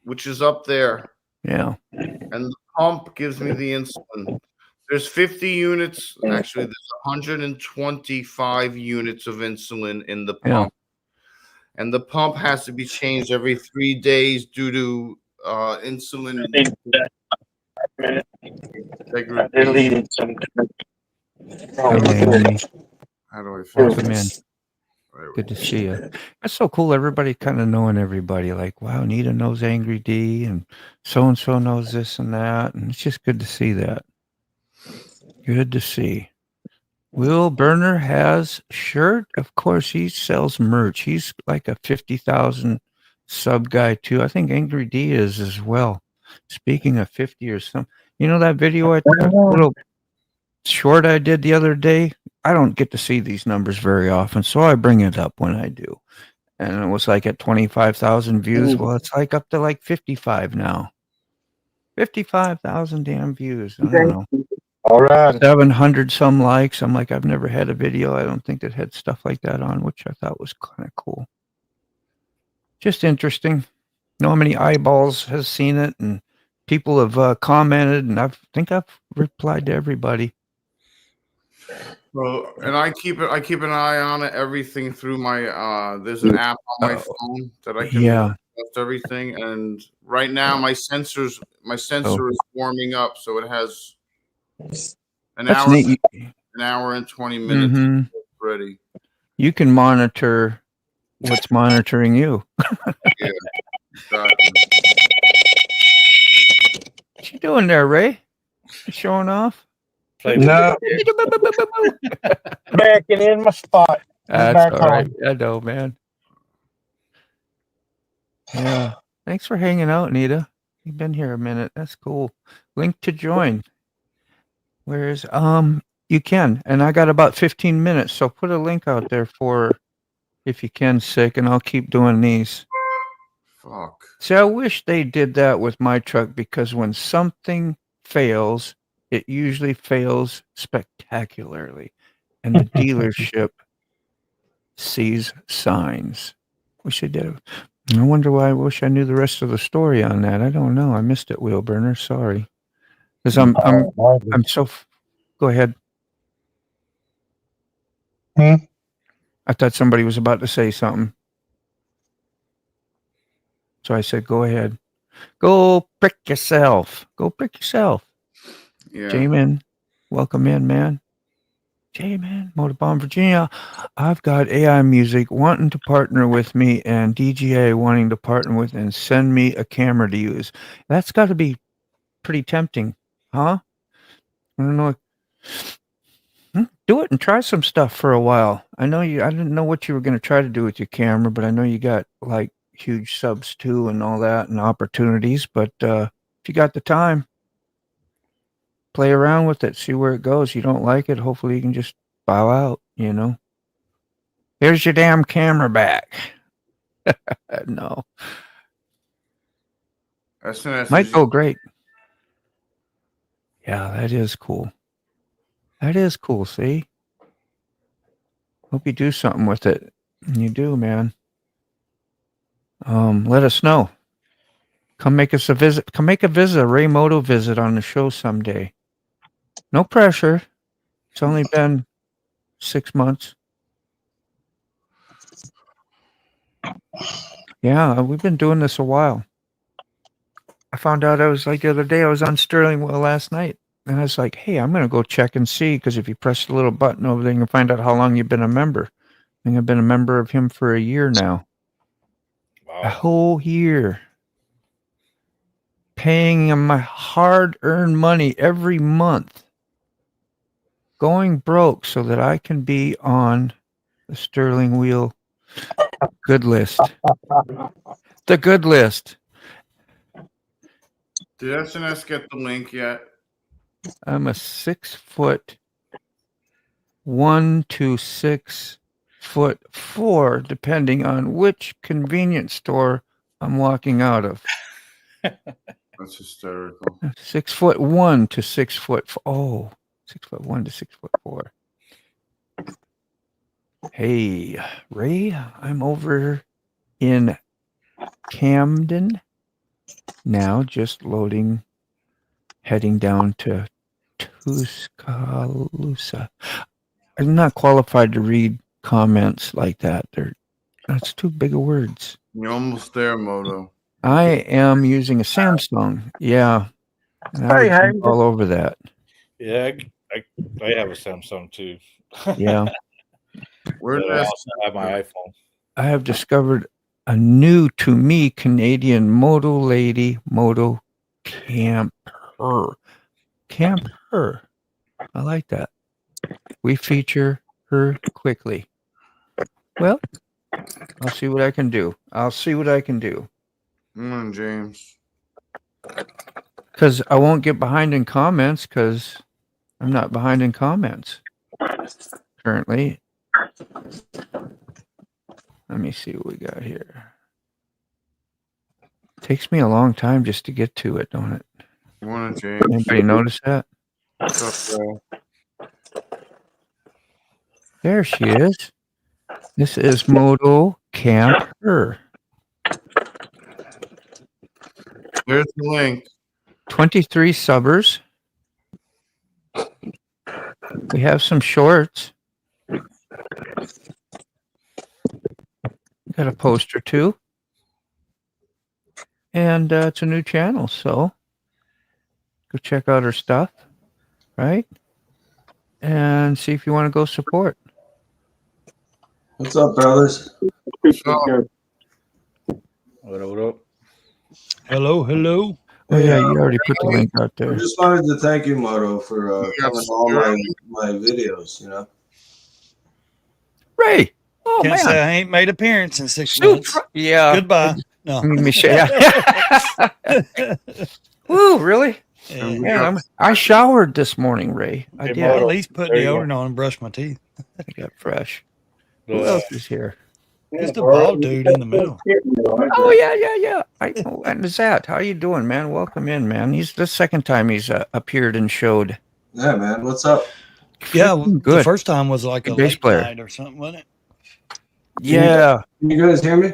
Speaker 2: which is up there,
Speaker 1: Yeah.
Speaker 2: and the pump gives me the insulin. There's 50 units. Actually, there's 125 units of insulin in the
Speaker 1: Yeah.
Speaker 2: pump, and the pump has to be changed every 3 days due to insulin integrity.
Speaker 8: Deleted some.
Speaker 1: Hi, Naomi.
Speaker 2: How do I find
Speaker 1: Welcome in. Good to see you. That's so cool. Everybody kind of knowing everybody. Like, wow, Nita knows Angry D, and so knows this and that, and it's just good to see that. Good to see. Will Berner has shirt. Of course, he sells merch. He's like a 50,000 sub guy too. I think Angry D is as well. Speaking of 50 or something, you know that video little short I did the other day. I don't get to see these numbers very often, so I bring it up when I do. And it was like at 25,000 views. Well, it's like up to like 55 now. 55,000 damn views. I don't know.
Speaker 8: All right.
Speaker 1: 700 some likes. I'm like, I've never had a video, I don't think, that had stuff like that on, which I thought was kind of cool. Just interesting. Know how many eyeballs has seen it, and people have commented, and I think I've replied to everybody.
Speaker 2: Well, and I keep an eye on it, everything through my there's an app on my phone that I can adjust everything, and right now my sensor is warming up, so it has an hour and 20 minutes ready.
Speaker 1: You can monitor what's monitoring you.
Speaker 2: Yeah, exactly.
Speaker 1: What you doing there, Ray? You showing off?
Speaker 8: No. Backing in my spot.
Speaker 1: That's all right. I know, man. Yeah. Thanks for hanging out, Nita. You've been here a minute. That's cool. Link to join. Where's you can, and I got about 15 minutes, so put a link out there for if you can, Sick, and I'll keep doing these.
Speaker 2: Fuck.
Speaker 1: See, I wish they did that with my truck, because when something fails, it usually fails spectacularly, and the dealership sees signs. Wish they did. I wonder why. I wish I knew the rest of the story on that. I don't know. I missed it, Wheel Burner. Sorry, because I'm so. Go ahead. I thought somebody was about to say something, so I said, "Go ahead. Go prick yourself. Go prick yourself."
Speaker 2: Yeah.
Speaker 1: J-Man, welcome in, man. J-Man, Motorbomb, Virginia. I've got AI Music wanting to partner with me, and DGA wanting to partner with and send me a camera to use. That's got to be pretty tempting, huh? I don't know. Do it and try some stuff for a while. I didn't know what you were going to try to do with your camera, but I know you got like huge subs too and all that and opportunities. But if you got the time, play around with it, see where it goes. You don't like it, hopefully you can just bow out, you know. Here's your damn camera back. No. Might go great. Yeah, that is cool. That is cool, see? Hope you do something with it. And you do, man. Let us know. Come make us a visit. Come make a visit, a Ray Moto visit on the show someday. No pressure. It's only been 6 months. Yeah, we've been doing this a while. I found out I was like the other day, I was on Sterling Well last night. And I was like, hey, I'm going to go check and see, because if you press the little button over there, you can find out how long you've been a member. I think I've been a member of him for a year now. Wow. A whole year. Paying him my hard-earned money every month. going broke so that I can be on the Sterling Wheel good list. The good list.
Speaker 2: Did SNS get the link yet?
Speaker 1: I'm a 6'1" to 6'4", depending on which convenience store I'm walking out of.
Speaker 2: That's hysterical.
Speaker 1: 6'1" to 6'4". Oh, 6'1" to 6'4". Hey, Ray, I'm over in Camden now, just loading, heading down to Tuscaloosa. I'm not qualified to read comments like that. That's too big of words.
Speaker 2: You're almost there, Moto.
Speaker 1: I am using a Samsung. Yeah. And I would jump all over that.
Speaker 4: Yeah, I have a Samsung too.
Speaker 1: Yeah.
Speaker 2: Where's
Speaker 4: But I
Speaker 2: that?
Speaker 4: also have my iPhone.
Speaker 1: I have discovered a new to me Canadian Moto lady, Moto camper. Camper. I like that. We feature her quickly. Well, I'll see what I can do.
Speaker 2: Come on, James.
Speaker 1: Because I won't get behind in comments because I'm not behind in comments currently. Let me see what we got here. Takes me a long time just to get to it, don't it?
Speaker 2: Come on, James.
Speaker 1: Anybody notice that?
Speaker 2: What's up, bro?
Speaker 1: There she is. This is Moto Camper.
Speaker 2: There's the link.
Speaker 1: 23 subbers. We have some shorts. Got a post or two. And it's a new channel, so go check out her stuff, right? And see if you want to go support.
Speaker 9: What's up, brothers?
Speaker 2: So,
Speaker 4: What up?
Speaker 10: Hello, hello.
Speaker 1: Oh yeah, you already put the link out
Speaker 9: I
Speaker 1: there.
Speaker 9: just wanted to thank you, Moto, for
Speaker 2: Yes,
Speaker 9: coming to all
Speaker 2: sir.
Speaker 9: my videos. You know,
Speaker 1: Ray. Oh
Speaker 10: Can't
Speaker 1: man.
Speaker 10: say I ain't made appearance in 6
Speaker 1: Super.
Speaker 10: months.
Speaker 1: Yeah.
Speaker 10: Goodbye. No.
Speaker 1: Let me show you. Woo, really?
Speaker 10: Yeah.
Speaker 1: Man, I showered this morning, Ray. I
Speaker 4: Hey,
Speaker 1: did.
Speaker 10: At
Speaker 4: Moto.
Speaker 10: least put
Speaker 4: There you go.
Speaker 10: deodorant on and brush my teeth.
Speaker 1: I got fresh. Who else is here?
Speaker 10: Just a bald dude in the middle.
Speaker 1: Oh yeah. I know. And Zat, how you doing, man? Welcome in, man. He's the second time he's appeared and showed.
Speaker 9: yeah, man. What's up?
Speaker 10: Yeah,
Speaker 1: Freaking
Speaker 10: the first time was like a
Speaker 1: Good bass
Speaker 10: late
Speaker 1: player.
Speaker 10: night or something, wasn't it?
Speaker 1: Yeah.
Speaker 9: Can you guys hear me?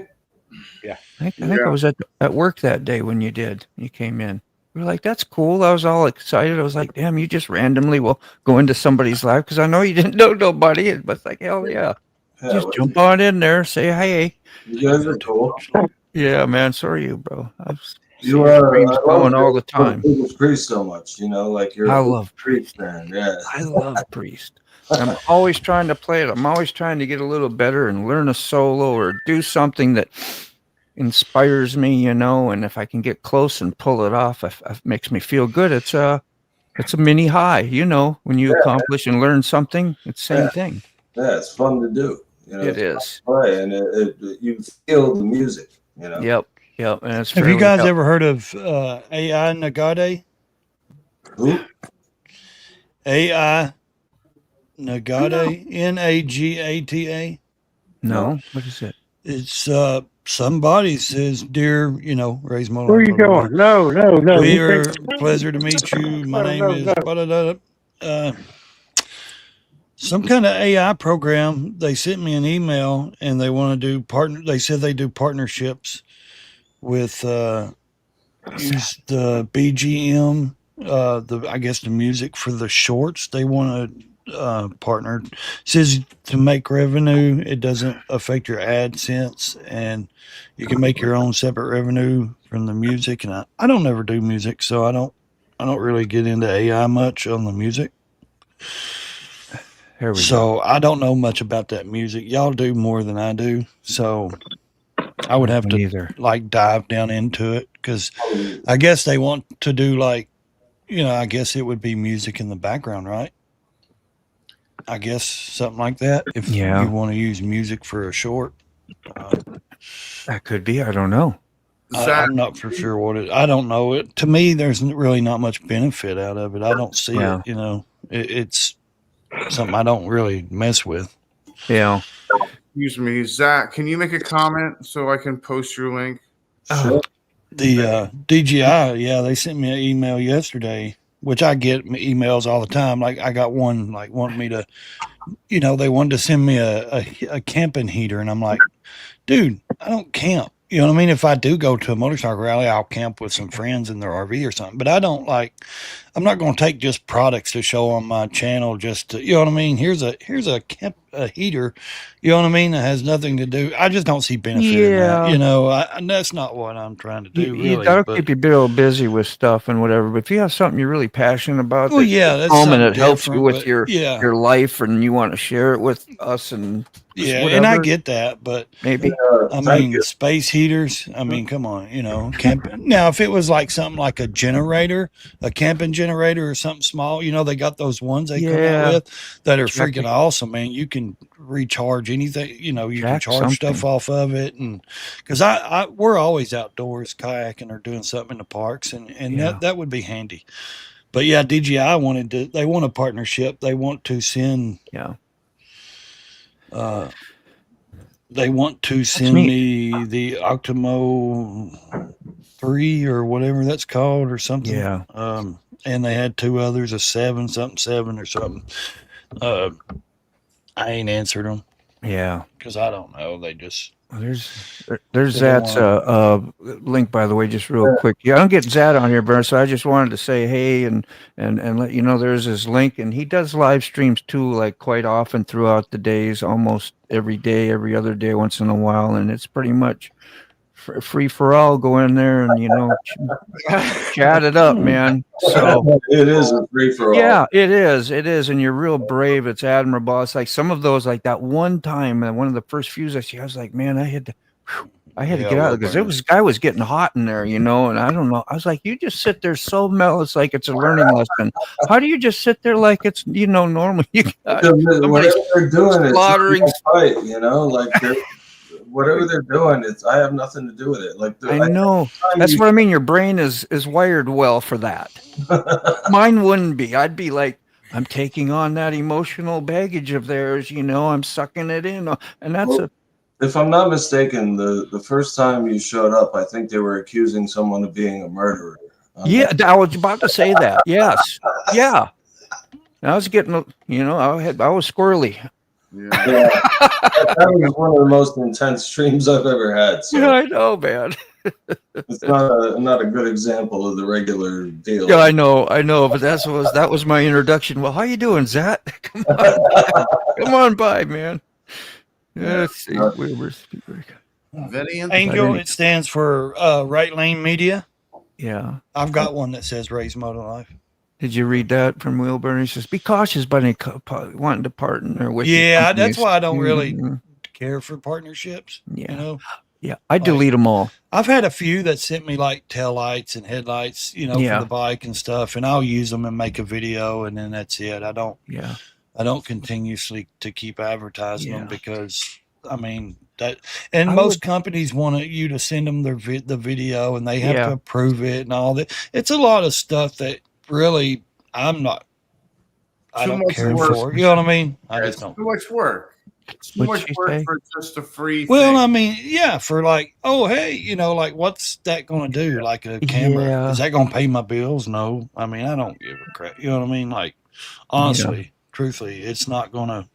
Speaker 1: I think I was at work that day when you did. You came in. We were like, that's cool. I was all excited. I was like, damn, you just randomly will go into somebody's live because I know you didn't know nobody. But it's like, hell yeah.
Speaker 9: Yeah,
Speaker 1: Just jump on in there, say hey.
Speaker 9: you guys are cool.
Speaker 1: Yeah, man. So are you, bro. I've
Speaker 9: You
Speaker 1: seen
Speaker 9: are.
Speaker 1: streams going all the time.
Speaker 9: Judas Priest so much, you know, like you're.
Speaker 1: I
Speaker 9: a
Speaker 1: love
Speaker 9: Priest fan. Yeah.
Speaker 1: I love Priest. I'm always trying to play it. I'm always trying to get a little better and learn a solo or do something that inspires me, you know. And if I can get close and pull it off, it makes me feel good. It's a mini high, you know. When you accomplish and learn something, it's the same thing.
Speaker 9: Yeah, it's fun to do. You know,
Speaker 1: It
Speaker 9: it's
Speaker 1: is.
Speaker 9: fun to play, and you feel the music. You know.
Speaker 1: Yep. And it's
Speaker 10: Have you
Speaker 1: fairly
Speaker 10: guys
Speaker 1: help-
Speaker 10: ever heard of AI Nagade?
Speaker 9: Who?
Speaker 10: AI Nagade, Nagata.
Speaker 1: No. What is it?
Speaker 10: It's somebody says, dear, you know, Ray's Moto.
Speaker 8: Where you going? No.
Speaker 10: We are pleasure to meet you. My name is some kind of AI program. They sent me an email and they want to do They said they do partnerships with use the BGM, I guess the music for the shorts. They want to partner. It says to make revenue. It doesn't affect your AdSense, and you can make your own separate revenue from the music. And I don't ever do music, so I don't really get into AI much on the music.
Speaker 1: Here we go.
Speaker 10: So I don't know much about that music. Y'all do more than I do. So I would have to
Speaker 1: Neither.
Speaker 10: like dive down into it because I guess they want to do like, you know, I guess it would be music in the background, right? I guess something like that. If
Speaker 1: Yeah.
Speaker 10: you want to use music for a short,
Speaker 1: That could be. I don't know.
Speaker 2: Zach,
Speaker 10: I'm not for sure what it. I don't know it. To me, there's really not much benefit out of it. I don't see
Speaker 1: Yeah.
Speaker 10: it. You know, it's something I don't really mess with.
Speaker 1: Yeah.
Speaker 2: excuse me, Zach, can you make a comment so I can post your link?
Speaker 1: Oh,
Speaker 10: The DGI, yeah, they sent me an email yesterday, which I get emails all the time. Like I got one like wanting me to, you know, they wanted to send me a camping heater, and I'm like, dude, I don't camp. You know what I mean? If I do go to a motorcycle rally, I'll camp with some friends in their RV or something. But I don't like. I'm not going to take just products to show on my channel. Just to, you know what I mean? Here's a heater. You know what I mean? That has nothing to do. I just don't see benefit in that.
Speaker 1: Yeah.
Speaker 10: You know, and that's not what I'm trying to do. Really,
Speaker 1: that'll
Speaker 10: but
Speaker 1: keep you real busy with stuff and whatever. But if you have something you're really passionate about,
Speaker 10: well,
Speaker 1: that
Speaker 10: yeah,
Speaker 1: hits
Speaker 10: that's
Speaker 1: home and
Speaker 10: something
Speaker 1: it helps you
Speaker 10: different.
Speaker 1: with
Speaker 10: But
Speaker 1: your
Speaker 10: yeah,
Speaker 1: life, and you want to share it with us and
Speaker 10: yeah,
Speaker 1: whatever,
Speaker 10: and I get that, but
Speaker 1: maybe.
Speaker 10: I mean, space heaters. I mean, come on, you know, camping. Now, if it was like something like a generator, a camping generator or something small, you know, they got those ones they come
Speaker 1: Yeah.
Speaker 10: out with that are
Speaker 1: Jack-
Speaker 10: freaking awesome, man. You can recharge anything, you know, you can
Speaker 1: Jack
Speaker 10: charge stuff
Speaker 1: something.
Speaker 10: off of it. And because we're always outdoors kayaking or doing something in the parks, and
Speaker 1: Yeah.
Speaker 10: that would be handy. But yeah, DJI they want a partnership. They want to send,
Speaker 1: Yeah.
Speaker 10: they want to send
Speaker 1: neat.
Speaker 10: me the Octomo 3 or whatever that's called or something.
Speaker 1: Yeah.
Speaker 10: And they had two others, a 7 or something. I ain't answered them
Speaker 1: Yeah.
Speaker 10: because I don't know. They just
Speaker 1: There's
Speaker 10: They
Speaker 1: Zad's
Speaker 10: don't
Speaker 1: link, by the way, just real quick. Yeah, I don't get Zad on here, Bern, so I just wanted to say hey and let you know there's his link, and he does live streams too, like quite often throughout the days, almost every day, every other day, once in a while, and it's pretty much free for all. Go in there and chat it up, man. So
Speaker 9: It is a free for all.
Speaker 1: yeah, it is, and you're real brave. It's admirable. It's like some of those, like that one time, one of the first fews I see, I was like, man, I had to get out because guy was getting hot in there, and I don't know. I was like, you just sit there so mellow. It's like it's a learning lesson. How do you just sit there like it's normal? You got
Speaker 9: Whatever they're doing,
Speaker 1: slaughtering.
Speaker 9: it's fight, like whatever they're doing, I have nothing to do with it. Like
Speaker 1: I know. That's what I mean. Your brain is wired well for that. Mine wouldn't be. I'd be like, I'm taking on that emotional baggage of theirs. I'm sucking it in, and that's
Speaker 9: If I'm not mistaken, the first time you showed up, I think they were accusing someone of being a murderer.
Speaker 1: Yeah, I was about to say that. Yes. Yeah. I was getting, I was squirrely.
Speaker 9: Yeah. That was one of the most intense streams I've ever had. So
Speaker 1: yeah, I know, man.
Speaker 9: it's not a good example of the regular deal.
Speaker 1: Yeah, I know, but that was my introduction. Well, how you doing, Zat? Come on by, man. Yeah, let's see.
Speaker 10: Angel, it stands for Right Lane Media.
Speaker 1: Yeah.
Speaker 10: I've got one that says Raise Motor Life.
Speaker 1: Did you read that from Wilburn? He says, be cautious by wanting to partner with
Speaker 10: Yeah, that's why I don't really care for partnerships.
Speaker 1: Yeah. Yeah, I delete them all.
Speaker 10: I've had a few that sent me like tail lights and headlights, for the bike and stuff, and I'll use them and make a video, and then that's it. I don't continuously to keep advertising them because most companies want you to send them the video, and they have to approve it and all that. It's a lot of stuff that really I don't care for. You know what I mean? I just don't.
Speaker 2: Too much work. It's too much work for just a free
Speaker 10: Well,
Speaker 2: thing.
Speaker 10: I mean, yeah, for like, oh, hey, like what's that going to do? Like a camera.
Speaker 1: Yeah.
Speaker 10: Is that going to pay my bills? No. I mean, I don't give a crap. You know what I mean? Like, honestly, truthfully, it's not going to.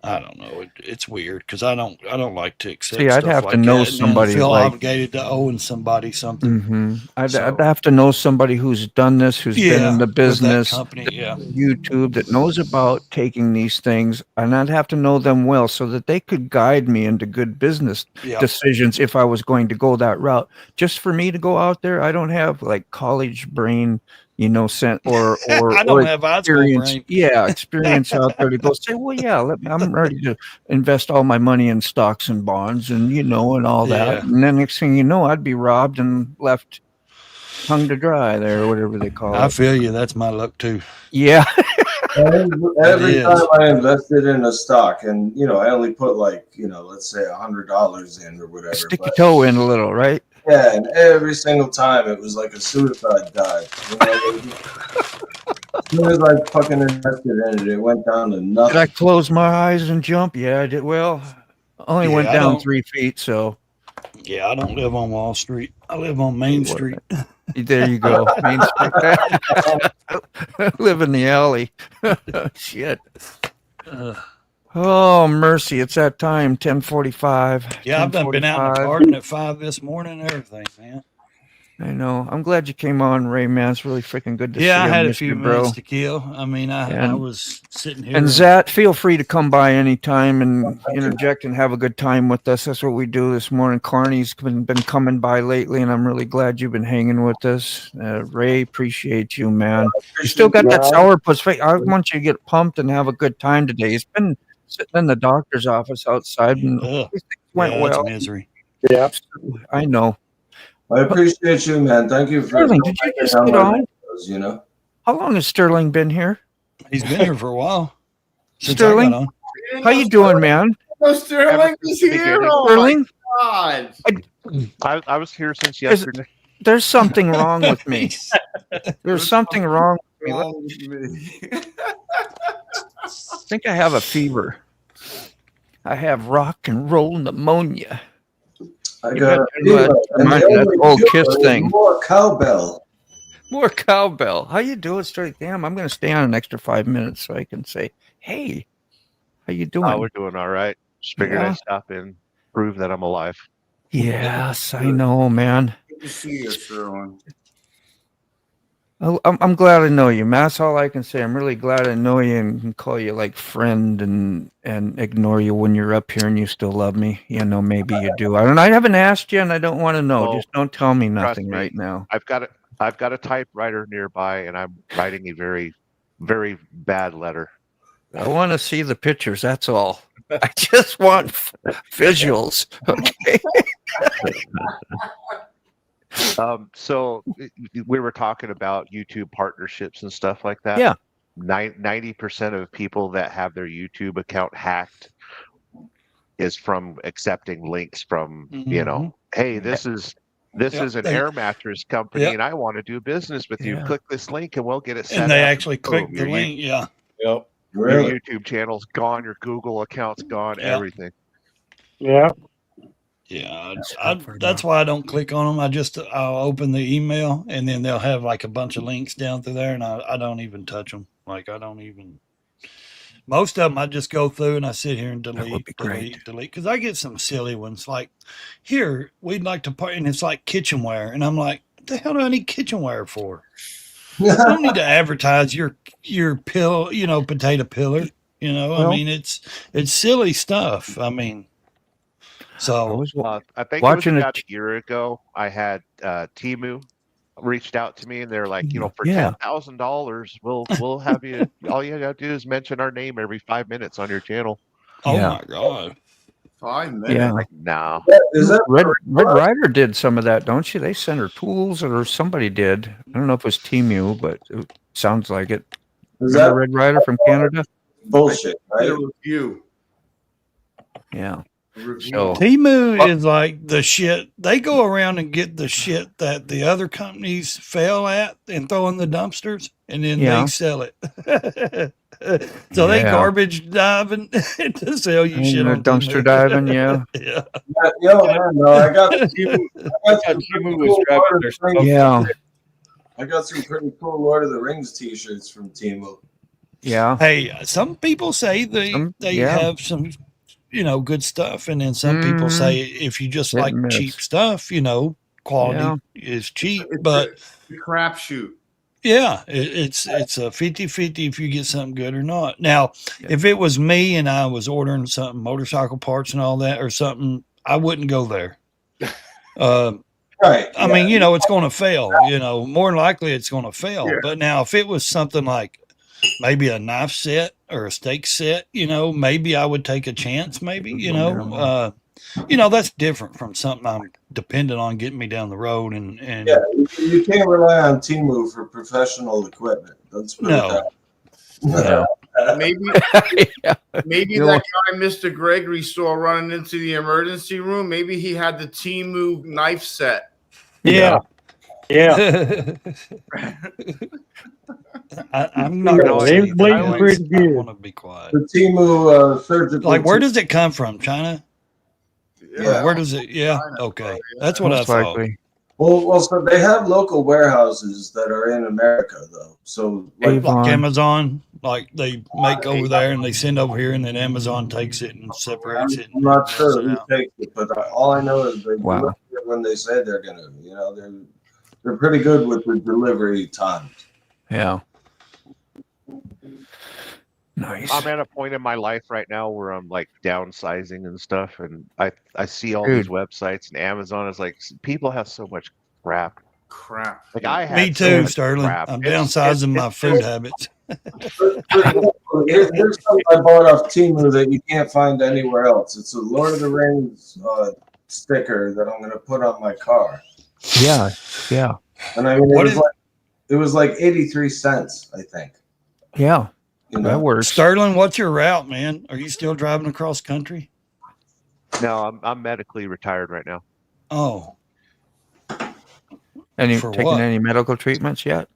Speaker 10: I don't know. It's weird because I don't like to accept.
Speaker 1: See, I'd
Speaker 10: stuff
Speaker 1: have
Speaker 10: like
Speaker 1: to know
Speaker 10: that
Speaker 1: somebody
Speaker 10: and feel
Speaker 1: like
Speaker 10: obligated to owing somebody something.
Speaker 1: Mm-hmm. I'd have to know somebody who's done this, who's been in the business,
Speaker 10: company,
Speaker 1: YouTube, that knows about taking these things, and I'd have to know them well so that they could guide me into good business decisions if I was going to go that route. Just for me to go out there, I don't have like college brain. Sent or
Speaker 10: I don't have
Speaker 1: experience. Experience out there to go say, well, yeah, I'm ready to invest all my money in stocks and bonds and and all that. And then next thing you know, I'd be robbed and left hung to dry there or whatever they call it.
Speaker 10: I feel you. That's my luck too.
Speaker 1: Yeah.
Speaker 9: Every
Speaker 10: is.
Speaker 9: time I invested in a stock, and I only put like let's say $100 in or whatever.
Speaker 1: Stick your
Speaker 9: But
Speaker 1: toe in a little, right?
Speaker 9: yeah, and every single time it was like a suicide dive. As soon as I fucking invested in it, it went down to
Speaker 1: Did I
Speaker 9: nothing.
Speaker 1: close my eyes and jump? Yeah, I did. Well, I only
Speaker 10: Yeah,
Speaker 1: went
Speaker 10: I
Speaker 1: down
Speaker 10: don't-
Speaker 1: 3 feet, so
Speaker 10: Yeah, I don't live on Wall Street. I live on Main Street.
Speaker 1: there you go. Main Street. I live in the alley. Shit. Oh, mercy. It's that time, 10:45.
Speaker 10: Yeah, I've done been out in the
Speaker 1: 10:45.
Speaker 10: garden at 5 this morning and everything, man.
Speaker 1: I know. I'm glad you came on, Ray, man. It's really freaking good to see you.
Speaker 10: Yeah, I had a
Speaker 1: missed
Speaker 10: few
Speaker 1: you,
Speaker 10: minutes to kill. I mean, I
Speaker 1: And-
Speaker 10: was sitting here.
Speaker 1: And Zat, feel free to come by anytime and interject and have a good time with us. That's what we do this morning. Carney's been coming by lately, and I'm really glad you've been hanging with us. Ray, appreciate you, man. You still got that sourpuss face. I want you to get pumped and have a good time today. He's been sitting in the doctor's office outside, and
Speaker 10: Ugh.
Speaker 1: things went
Speaker 10: Yeah,
Speaker 1: well.
Speaker 10: that's misery.
Speaker 8: Yeah.
Speaker 1: I know.
Speaker 9: I appreciate you, man. Thank you for
Speaker 1: Sterling, did you just
Speaker 9: how
Speaker 1: get
Speaker 9: my
Speaker 1: on?
Speaker 9: videos,
Speaker 1: How long has Sterling been here?
Speaker 10: He's been here for a while. Since
Speaker 1: Sterling?
Speaker 10: I got on.
Speaker 1: How you doing, man?
Speaker 2: No, Sterling is here. Oh
Speaker 1: Sterling?
Speaker 2: my God.
Speaker 11: I was here since yesterday.
Speaker 1: There's something wrong with me. There's something wrong with me.
Speaker 2: Wrong with me.
Speaker 1: I think I have a fever. I have rock and roll pneumonia.
Speaker 9: I
Speaker 1: You
Speaker 9: got
Speaker 1: got that old Kiss thing.
Speaker 9: More cowbell.
Speaker 1: More cowbell. How you doing, Sterling? Damn, I'm going to stay on an extra 5 minutes so I can say, hey, how you doing?
Speaker 11: Oh, we're doing all right. Just figured
Speaker 1: Yeah.
Speaker 11: I'd stop and prove that I'm alive.
Speaker 1: Yes, I know, man.
Speaker 2: Good to see you, Sterling.
Speaker 1: I'm glad I know you, man. That's all I can say. I'm really glad I know you and can call you like friend and ignore you when you're up here and you still love me. You know, maybe you do. I haven't asked you, and I don't want to know.
Speaker 11: Well,
Speaker 1: Just don't tell me
Speaker 11: trust
Speaker 1: nothing
Speaker 11: me.
Speaker 1: right now.
Speaker 11: I've got a typewriter nearby, and I'm writing a very, very bad letter.
Speaker 1: I want to see the pictures. That's all. I just want visuals. Okay.
Speaker 11: So we were talking about YouTube partnerships and stuff like that.
Speaker 1: Yeah.
Speaker 11: 90% of people that have their YouTube account hacked is from accepting links from, hey, this is an air mattress company, and I want to do business with you.
Speaker 1: Yeah.
Speaker 11: Click this link and we'll get it set
Speaker 10: And they
Speaker 11: up.
Speaker 10: actually click
Speaker 11: Boom,
Speaker 10: the
Speaker 11: your
Speaker 10: link. Yeah.
Speaker 4: Yep.
Speaker 11: Your
Speaker 9: Really?
Speaker 11: YouTube channel's gone, your Google account's gone,
Speaker 10: Yeah.
Speaker 11: everything.
Speaker 8: Yeah.
Speaker 10: Yeah. That's why I don't click on them. I'll open the email and then they'll have like a bunch of links down through there and I don't even touch them. Like I don't even. Most of them I just go through and I sit here and
Speaker 1: would
Speaker 10: delete,
Speaker 1: be great.
Speaker 10: delete. Because I get some silly ones like, here, we'd like to part, and it's like kitchenware. And I'm like, what the hell do I need kitchenware for? I don't need to advertise your pill, potato pillar.
Speaker 1: Well-
Speaker 10: I mean, it's silly stuff. I mean, so
Speaker 11: I think
Speaker 1: Watching
Speaker 11: it was
Speaker 1: it-
Speaker 11: about a year ago. I had Timu reached out to me, and they're like, for
Speaker 1: Yeah.
Speaker 11: $10,000, we'll have you. All you gotta do is mention our name every 5 minutes on your channel.
Speaker 10: oh
Speaker 1: Yeah.
Speaker 10: my god,
Speaker 2: 5 minutes.
Speaker 1: Yeah.
Speaker 11: Like, no.
Speaker 9: Is that
Speaker 1: Red Ryder did some of that, don't you? They sent her tools, or somebody did. I don't know if it was Temu, but it sounds like it.
Speaker 9: is
Speaker 1: Remember
Speaker 9: that
Speaker 1: Red Ryder from Canada?
Speaker 9: bullshit?
Speaker 2: Did a
Speaker 9: Right?
Speaker 2: review.
Speaker 1: Yeah.
Speaker 2: Review.
Speaker 1: So
Speaker 10: Timu is like the shit. They go around and get the shit that the other companies fail at and throw in the dumpsters, and then
Speaker 1: Yeah.
Speaker 10: they sell it. So they
Speaker 1: Yeah.
Speaker 10: garbage diving to sell you
Speaker 1: And
Speaker 10: shit
Speaker 1: they're
Speaker 10: on
Speaker 1: dumpster
Speaker 10: Temu.
Speaker 1: diving, yeah.
Speaker 10: Yeah.
Speaker 9: Yo, man, no, I got some
Speaker 4: Timu
Speaker 9: pretty
Speaker 4: was
Speaker 9: cool
Speaker 4: grabbing
Speaker 9: Lord
Speaker 4: their
Speaker 9: of the Rings-
Speaker 1: Yeah.
Speaker 9: I got some pretty cool Lord of the Rings t-shirts from Timu.
Speaker 1: Yeah.
Speaker 10: Hey, some people say they
Speaker 1: yeah.
Speaker 10: have some, good stuff, and then some people
Speaker 1: Mhm.
Speaker 10: say if you just
Speaker 1: Hit
Speaker 10: like
Speaker 1: and miss.
Speaker 10: cheap stuff, quality
Speaker 1: Yeah.
Speaker 10: is cheap,
Speaker 2: It's
Speaker 10: but.
Speaker 2: a crapshoot.
Speaker 10: Yeah, it's a 50-50 if you get something good or not. Now,
Speaker 1: Yeah.
Speaker 10: if it was me and I was ordering something, motorcycle parts and all that or something, I wouldn't go there.
Speaker 9: Right.
Speaker 10: I mean, it's going to fail. More than likely it's going to fail.
Speaker 2: Yeah.
Speaker 10: But now, if it was something like maybe a knife set or a steak set, maybe I would take a chance. Maybe that's different from something I'm dependent on getting me down the road and
Speaker 9: Yeah, you can't rely on Timu for professional equipment. Let's put it
Speaker 10: No.
Speaker 9: that way.
Speaker 1: Yeah.
Speaker 2: Maybe
Speaker 1: Yeah.
Speaker 2: maybe
Speaker 1: You know
Speaker 2: that
Speaker 1: what?
Speaker 2: guy, Mr. Gregory, saw running into the emergency room. Maybe he had the Temu knife set.
Speaker 10: Yeah.
Speaker 8: Yeah.
Speaker 10: I'm not
Speaker 11: You
Speaker 10: going
Speaker 11: know,
Speaker 10: to
Speaker 11: I-
Speaker 10: say
Speaker 8: They
Speaker 10: anything
Speaker 8: bleeding
Speaker 10: else.
Speaker 8: pretty
Speaker 10: I
Speaker 8: good.
Speaker 10: want to be quiet.
Speaker 9: The Timu surgical.
Speaker 10: Like, where does it come from? China?
Speaker 2: Yeah.
Speaker 10: Or where does it? Yeah.
Speaker 2: China,
Speaker 10: Okay.
Speaker 2: yeah.
Speaker 10: That's what I
Speaker 1: Most
Speaker 10: thought.
Speaker 1: likely.
Speaker 9: Well, so they have local warehouses that are in America, though. So, like,
Speaker 1: Avon.
Speaker 10: Like Amazon, like they make over there and they send over here, and then Amazon takes it and separates it.
Speaker 9: I'm
Speaker 10: And
Speaker 9: not
Speaker 10: mails
Speaker 9: sure
Speaker 10: it
Speaker 9: who
Speaker 10: out.
Speaker 9: takes it, but all I know is they
Speaker 1: Wow.
Speaker 9: deliver it when they say they're gonna. You know, they're pretty good with the delivery times.
Speaker 1: Yeah. Nice.
Speaker 11: I'm at a point in my life right now where I'm like downsizing and stuff, and I see all these
Speaker 1: Dude.
Speaker 11: websites, and Amazon is like, people have so much crap.
Speaker 2: Crap.
Speaker 11: Like I had
Speaker 10: Me
Speaker 11: so
Speaker 10: too,
Speaker 11: much
Speaker 10: Sterling.
Speaker 11: crap.
Speaker 10: I'm
Speaker 11: It's-
Speaker 10: downsizing my
Speaker 11: it's
Speaker 10: food
Speaker 11: just-
Speaker 10: habits.
Speaker 9: Here's something I bought off Timu that you can't find anywhere else. It's a Lord of the Rings sticker that I'm gonna put on my car.
Speaker 1: Yeah. Yeah.
Speaker 9: And I mean,
Speaker 10: What is-
Speaker 9: it was like 83 cents, I think.
Speaker 1: Yeah.
Speaker 9: You
Speaker 1: That
Speaker 9: know,
Speaker 1: works.
Speaker 10: Sterling, what's your route, man? Are you still driving across country?
Speaker 11: No, I'm medically retired right now.
Speaker 10: Oh,
Speaker 1: Any
Speaker 10: For
Speaker 1: taking
Speaker 10: what?
Speaker 1: any medical treatments yet?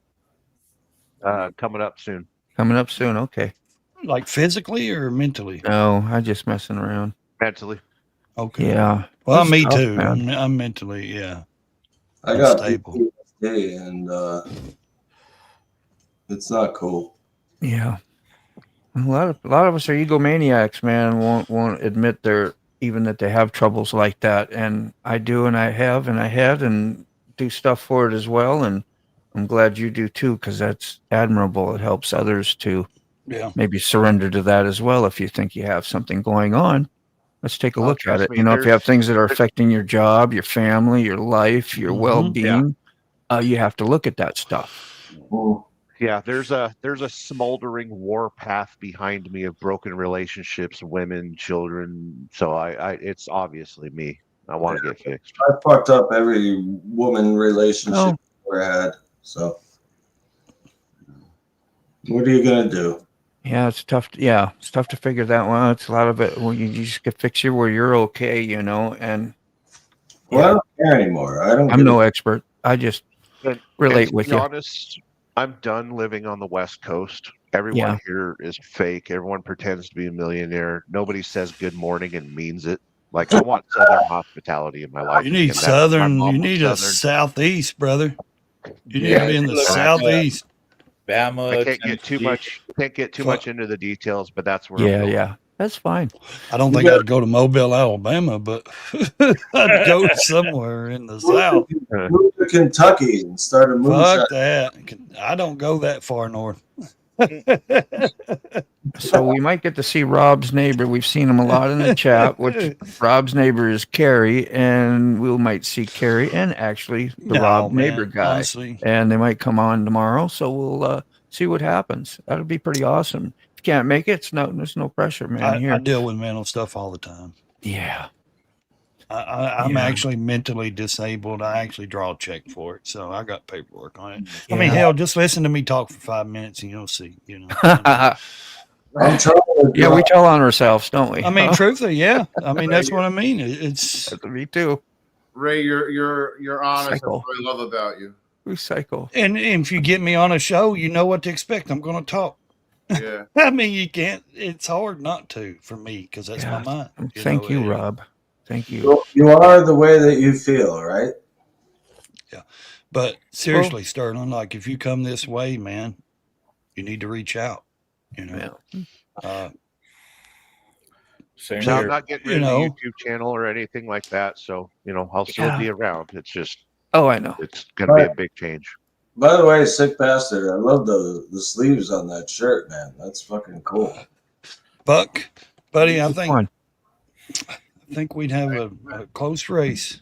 Speaker 11: Coming up soon.
Speaker 1: Coming up soon. Okay.
Speaker 10: like physically or mentally?
Speaker 1: No, I just messing around.
Speaker 11: Mentally.
Speaker 10: Okay.
Speaker 1: Yeah.
Speaker 10: Well,
Speaker 1: That's
Speaker 10: me
Speaker 1: tough,
Speaker 10: too.
Speaker 1: man.
Speaker 10: I'm mentally, yeah.
Speaker 9: I got
Speaker 10: Unstable.
Speaker 9: PTSD, and it's not cool.
Speaker 1: Yeah. A lot of us are egomaniacs, man. Won't admit they're even that they have troubles like that. And I do, and I have, and I had, and do stuff for it as well. And I'm glad you do too, because that's admirable. It helps others to
Speaker 10: Yeah.
Speaker 1: maybe surrender to that as well. If you think you have something going on, let's take a look at
Speaker 11: trust
Speaker 1: it.
Speaker 11: me,
Speaker 1: You know, if you have
Speaker 11: there's-
Speaker 1: things that are affecting your job, your family, your life, your
Speaker 10: Mhm.
Speaker 1: well-being, you have to look at that stuff.
Speaker 11: Yeah, there's a smoldering war path behind me of broken relationships, women, children. So I it's obviously me. I want to get fixed.
Speaker 9: I fucked up every woman relationship I ever had. So, what are you gonna do?
Speaker 1: Yeah, it's tough. It's tough to figure that one out. It's a lot of it. Well, you just get fix you where you're okay, you know. And
Speaker 9: Well, I don't care anymore. I don't.
Speaker 1: I'm
Speaker 9: give
Speaker 1: no
Speaker 9: a-
Speaker 1: expert. I just
Speaker 11: And
Speaker 1: relate
Speaker 11: to
Speaker 1: with
Speaker 11: be
Speaker 1: you.
Speaker 11: honest, I'm done living on the West Coast. Everyone
Speaker 1: Yeah.
Speaker 11: here is fake. Everyone pretends to be a millionaire. Nobody says good morning and means it. Like I want Southern hospitality in my life.
Speaker 10: You need
Speaker 11: and that's- my
Speaker 10: Southern.
Speaker 11: mom
Speaker 10: You
Speaker 11: was
Speaker 10: need a
Speaker 11: Southern.
Speaker 10: Southeast, brother. You need
Speaker 4: Yeah,
Speaker 10: to be in the
Speaker 4: look,
Speaker 10: Southeast.
Speaker 4: Bama.
Speaker 11: I can't get too
Speaker 4: Tennessee.
Speaker 11: much. Can't get too
Speaker 10: Fuck.
Speaker 11: much into the details, but that's where. I'm
Speaker 1: Yeah,
Speaker 11: going.
Speaker 1: yeah. That's fine.
Speaker 10: I don't think I'd go to Mobile, Alabama, but I'd go somewhere in the South.
Speaker 9: Move to Kentucky and start a moonshine.
Speaker 10: Fuck that. I don't go that far north.
Speaker 1: So we might get to see Rob's neighbor. We've seen him a lot in the chat, which Rob's neighbor is Carrie, and we might see Carrie and actually the
Speaker 10: No,
Speaker 1: Rob
Speaker 10: man,
Speaker 1: neighbor guy.
Speaker 10: honestly.
Speaker 1: And they might come on tomorrow. So we'll see what happens. That'll be pretty awesome. If you can't make it, there's no pressure, man. Here.
Speaker 10: I deal with mental stuff all the time.
Speaker 1: Yeah.
Speaker 10: I'm
Speaker 1: Yeah.
Speaker 10: actually mentally disabled. I actually draw a check for it, so I got paperwork on it.
Speaker 1: Yeah.
Speaker 10: I mean, hell, just listen to me talk for 5 minutes and you'll see. You know,
Speaker 9: I'm trying to
Speaker 1: Yeah, we tell on ourselves, don't we?
Speaker 10: I mean, truthfully, yeah. I mean, that's what I mean. It's
Speaker 1: Me too.
Speaker 2: Ray, you're honest. That's
Speaker 1: Cycle.
Speaker 2: what I love about you.
Speaker 1: Recycle.
Speaker 10: and if you get me on a show, you know what to expect. I'm going to talk.
Speaker 2: Yeah.
Speaker 10: I mean, you can't. It's hard not to for me because that's
Speaker 1: Yeah.
Speaker 10: my mind.
Speaker 1: Thank
Speaker 10: know,
Speaker 1: you,
Speaker 10: and-
Speaker 1: Rob. Thank you.
Speaker 9: Well, you are the way that you feel, right?
Speaker 10: But seriously, Sterling, like if you come this way, man, you need to reach out. You know,
Speaker 4: Same
Speaker 11: So I'm
Speaker 4: here.
Speaker 11: not getting
Speaker 10: You
Speaker 11: rid of
Speaker 10: know.
Speaker 11: the YouTube channel or anything like that. So I'll still
Speaker 1: Yeah.
Speaker 11: be around. It's just
Speaker 1: Oh, I know.
Speaker 11: it's gonna be a big change.
Speaker 9: By the way, sick bastard, I love the sleeves on that shirt, man. That's fucking cool.
Speaker 10: Buck, buddy, I
Speaker 1: Which
Speaker 10: think
Speaker 1: one?
Speaker 10: we'd have a close race.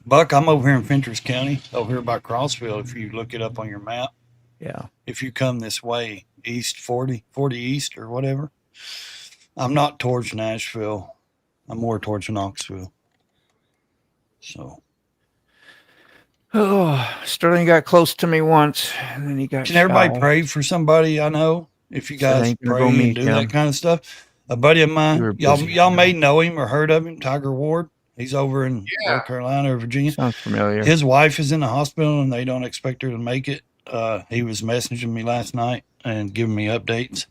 Speaker 10: Buck, I'm over here in Fentress County, over here by Crossville. If you look it up on your map,
Speaker 1: Yeah.
Speaker 10: if you come this way, east 40 east or whatever, I'm not towards Nashville. I'm more towards Knoxville. So,
Speaker 1: Oh, Sterling got close to me once, and then he got
Speaker 10: can everybody
Speaker 1: shy.
Speaker 10: pray for somebody I know? if you
Speaker 1: Said I
Speaker 10: guys
Speaker 1: ain't gonna
Speaker 10: pray
Speaker 1: go
Speaker 10: and
Speaker 1: meet
Speaker 10: do
Speaker 1: him.
Speaker 10: that kind of stuff. A buddy of
Speaker 1: You
Speaker 10: mine,
Speaker 1: were
Speaker 10: y'all
Speaker 1: busy.
Speaker 10: y'all may know him or heard of him, Tiger Ward. He's over in
Speaker 2: Yeah.
Speaker 10: North Carolina or Virginia.
Speaker 1: Sounds familiar.
Speaker 10: His wife is in the hospital and they don't expect her to make it. He was messaging me last night and giving me updates.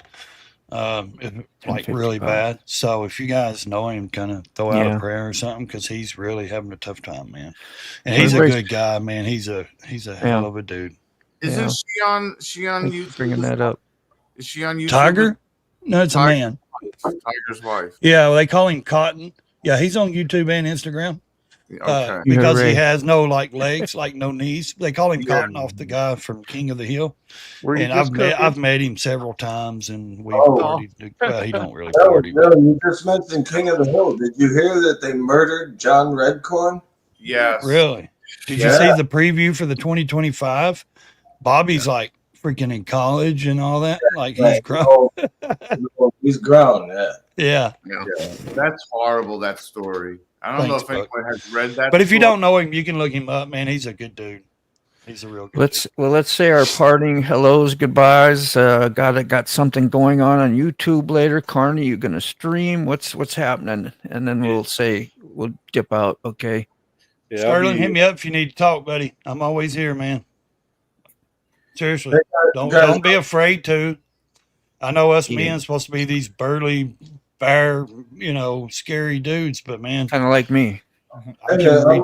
Speaker 10: Like really
Speaker 1: 10:55.
Speaker 10: bad. So if you guys know him, kind of throw out
Speaker 1: Yeah.
Speaker 10: a prayer or something, because he's really having a tough time, man. And
Speaker 1: Well,
Speaker 10: he's a
Speaker 1: everybody's-
Speaker 10: good guy, man. He's a hell of a dude.
Speaker 2: Isn't
Speaker 1: Yeah.
Speaker 2: she on
Speaker 1: Thanks
Speaker 2: YouTube?
Speaker 1: for bringing that up.
Speaker 2: Is she on YouTube?
Speaker 10: Tiger? No, it's a man.
Speaker 2: Tiger's wife.
Speaker 10: Yeah, well, they call him Cotton. Yeah, he's on YouTube and Instagram.
Speaker 2: Okay.
Speaker 1: You heard
Speaker 10: Because he
Speaker 1: Ray.
Speaker 10: has no like legs, like no knees. They call him
Speaker 2: Yeah.
Speaker 10: Cotton off the guy from King of the Hill.
Speaker 11: Were you
Speaker 10: And
Speaker 11: just
Speaker 10: I've met him several times, and we've
Speaker 9: Oh.
Speaker 10: partied. Well, he don't really
Speaker 9: No,
Speaker 10: party.
Speaker 9: no, you just mentioned King of the Hill. Did you hear that they murdered John Redcorn?
Speaker 2: Yes.
Speaker 10: Really? Did you
Speaker 9: Yeah.
Speaker 10: see the preview for the 2025? Bobby's like freaking in college and all that. Like he's grown.
Speaker 9: Oh, he's grown, yeah.
Speaker 10: Yeah.
Speaker 2: Yeah. That's horrible, that story. I don't know if
Speaker 10: Thanks,
Speaker 2: anyone has read that.
Speaker 10: But if you
Speaker 2: story.
Speaker 10: don't know him, you can look him up, man. He's a good dude. He's a real good dude.
Speaker 1: Let's say our parting hellos, goodbyes. Got something going on YouTube later. Carney, you gonna stream? What's happening? And then we'll dip out. Okay.
Speaker 4: Yeah,
Speaker 10: Sterling, hit me up if you need to talk, buddy. I'm always here, man. Seriously. Don't be afraid to. I know us men supposed to be these burly, fair, scary dudes, but man,
Speaker 1: Kind of like me.
Speaker 10: dude,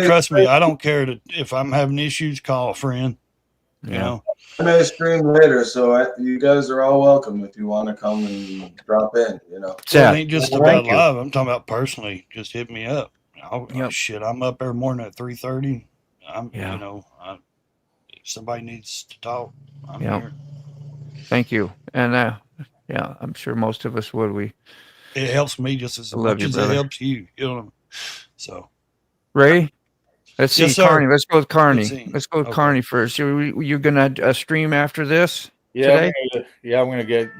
Speaker 10: trust me, I don't care if I'm having issues, call a friend. You know.
Speaker 9: I may stream later, so you guys are all welcome if you want to come and drop in.
Speaker 10: Well, it ain't just
Speaker 1: Well,
Speaker 10: about
Speaker 1: thank you.
Speaker 10: live. I'm talking about personally. Just hit me up. Shit, I'm up every morning at 3:30. If somebody needs to talk, I'm here.
Speaker 1: Thank you. And I'm sure most of us would.
Speaker 10: It helps me just as
Speaker 1: Love
Speaker 10: much
Speaker 1: you,
Speaker 10: as
Speaker 1: brother.
Speaker 10: it helps you. You know. So
Speaker 1: Ray, let's see.
Speaker 10: Yes, sir.
Speaker 1: Carney. Let's go with Carney.
Speaker 10: Let's see.
Speaker 1: Let's go with
Speaker 10: Okay.
Speaker 1: Carney first. You're gonna stream after this
Speaker 4: Yeah,
Speaker 1: today?
Speaker 4: I'm gonna get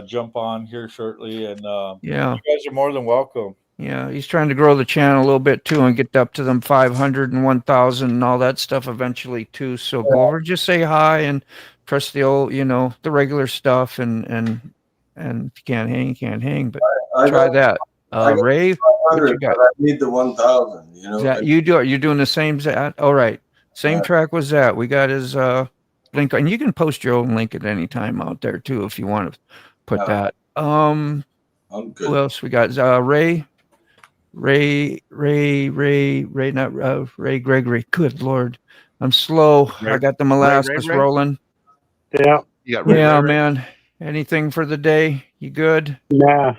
Speaker 4: jump on here shortly, and
Speaker 1: Yeah.
Speaker 4: you guys are more than welcome.
Speaker 1: Yeah, he's trying to grow the channel a little bit too and get up to them 500 and 1,000 and all that stuff eventually too. So go over, just say hi and press the old, the regular stuff and if you can't hang, you can't hang. But try that. Ray, what you got?
Speaker 9: I need the 1,000.
Speaker 1: Is that you do? You're doing the same? All right, same track was that. We got his link, and you can post your own link at any time out there too if you want to put that.
Speaker 9: I'm good.
Speaker 1: Who else we got? Ray, not Ray Gregory. Good Lord, I'm slow. I got the molasses
Speaker 11: Ray?
Speaker 1: rolling.
Speaker 8: Yeah.
Speaker 11: You got
Speaker 1: Yeah,
Speaker 11: Ray?
Speaker 1: man. Anything for the day? You good?
Speaker 8: Nah.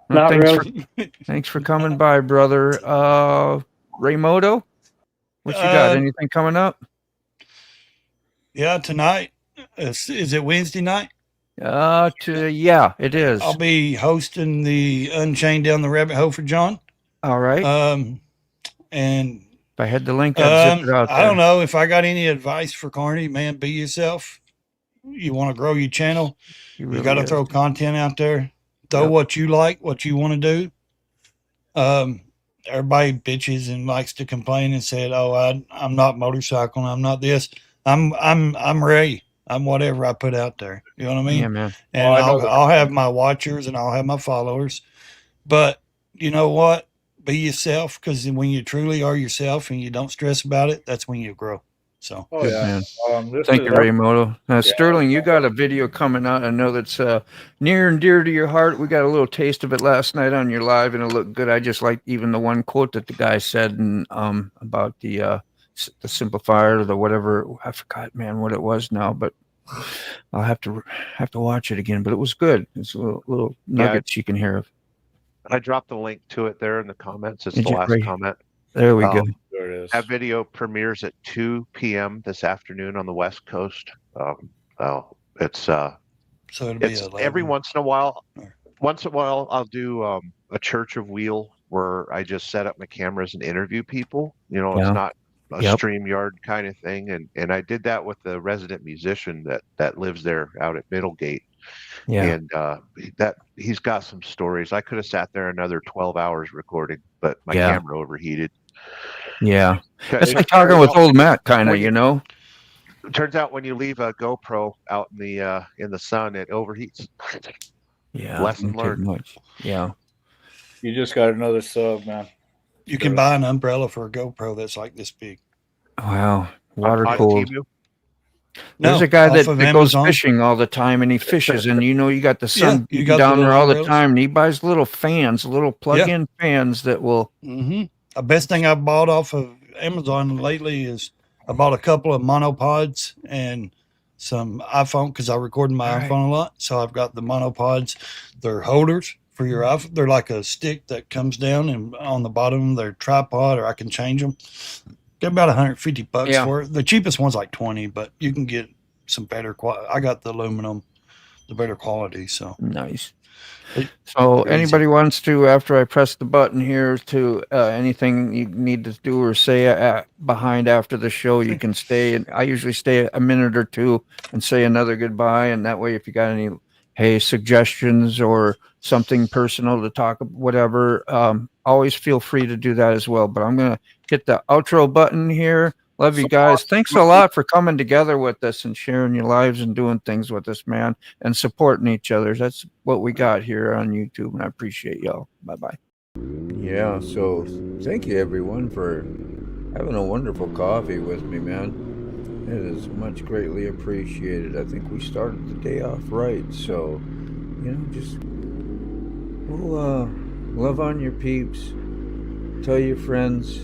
Speaker 1: Well,
Speaker 8: Not
Speaker 1: thanks thanks for coming by, brother. Raymoto, what you got? Anything coming up?
Speaker 10: yeah, tonight is it Wednesday night?
Speaker 1: Yeah, it is.
Speaker 10: I'll be hosting the Unchained Down the Rabbit Hole for John.
Speaker 1: All right.
Speaker 10: And
Speaker 1: if I had the link, I'd zip it out there.
Speaker 10: I don't know if I got any advice for Carney, man. Be yourself. You want to grow your channel. You
Speaker 1: really
Speaker 10: got to
Speaker 1: is.
Speaker 10: throw content out there. Throw what you like, what you want to do. Everybody bitches and likes to complain and said, "Oh, I'm not motorcycling. I'm not this. I'm Ray. I'm whatever I put out there." You know what I mean?
Speaker 1: Yeah, man.
Speaker 10: And I'll have my watchers and I'll have my followers. But you know what? Be yourself, because when you truly are yourself and you don't stress about it, that's when you grow. So,
Speaker 1: Good man. Thank you, Raymoto. Sterling, you got a video coming out. I know that's near and dear to your heart. We got a little taste of it last night on your live, and it looked good. I just like even the one quote that the guy said and about the simplifier or the whatever. I forgot, man, what it was now, but I'll have to watch it again. But it was good. It's a little nuggets you can hear of.
Speaker 11: I dropped the link to it there in the comments. It's
Speaker 1: Did
Speaker 11: the
Speaker 1: you,
Speaker 11: last
Speaker 1: Ray?
Speaker 11: comment.
Speaker 1: There we go.
Speaker 4: There it is.
Speaker 11: That video premieres at 2 p.m. this afternoon on the West Coast. It's
Speaker 10: so it'll be
Speaker 11: it's every once in a while. Once in a while, I'll do a Church of Wheel where I just set up my cameras and interview people. It's not a StreamYard kind of thing. And I did that with the resident musician that lives there out at Middlegate.
Speaker 1: Yeah.
Speaker 11: And that he's got some stories. I could have sat there another 12 hours recording, but my camera overheated.
Speaker 1: Yeah. That's like talking with old Matt, kind of,
Speaker 11: Turns out when you leave a GoPro out in the sun, it overheats.
Speaker 1: Yeah.
Speaker 11: Lesson
Speaker 1: Don't take
Speaker 11: learned.
Speaker 1: much. Yeah.
Speaker 4: You just got another sub, man.
Speaker 10: You can buy an umbrella for a GoPro that's like this big.
Speaker 1: Wow. Water
Speaker 11: On
Speaker 1: cooled.
Speaker 11: Temu?
Speaker 1: There's
Speaker 10: No,
Speaker 1: a guy
Speaker 10: off
Speaker 1: that,
Speaker 10: of
Speaker 1: that goes
Speaker 10: Amazon.
Speaker 1: fishing all the time, and he fishes, and you got the sun
Speaker 10: Yeah, you
Speaker 1: beating
Speaker 10: got the
Speaker 1: down there
Speaker 10: little
Speaker 1: all the
Speaker 10: umbrellas.
Speaker 1: time, and he buys little fans, little plug-in fans that will.
Speaker 10: Mm-hmm. The best thing I bought off of Amazon lately is I bought a couple of monopods and some iPhone because I record my
Speaker 1: Right.
Speaker 10: iPhone a lot. So I've got the monopods. They're holders for your iPhone. They're like a stick that comes down, and on the bottom they're tripod, or I can change them. They're about $150
Speaker 1: Yeah.
Speaker 10: for it. The cheapest one's like 20, but you can get some better quality. I got the aluminum, the better quality. So
Speaker 1: Nice.
Speaker 10: It-
Speaker 1: So
Speaker 10: they're easy.
Speaker 1: anybody wants to, after I press the button here, to anything you need to do or say behind after the show, you can stay. And I usually stay a minute or two and say another goodbye. And that way, if you got any, suggestions or something personal to talk, whatever, always feel free to do that as well. But I'm going to hit the outro button here. Love you guys. Thanks a lot for coming together with us and sharing your lives and doing things with us, man, and supporting each other. That's what we got here on YouTube, and I appreciate y'all. Bye-bye. Yeah, so thank you, everyone, for having a wonderful coffee with me, man. It is much greatly appreciated. I think we started the day off right, so, just love on your peeps. Tell your friends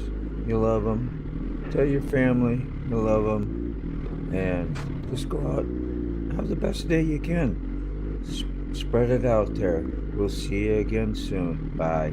Speaker 1: you love them. Tell your family you love them. And just go out and have the best day you can. Spread it out there. We'll see you again soon. Bye.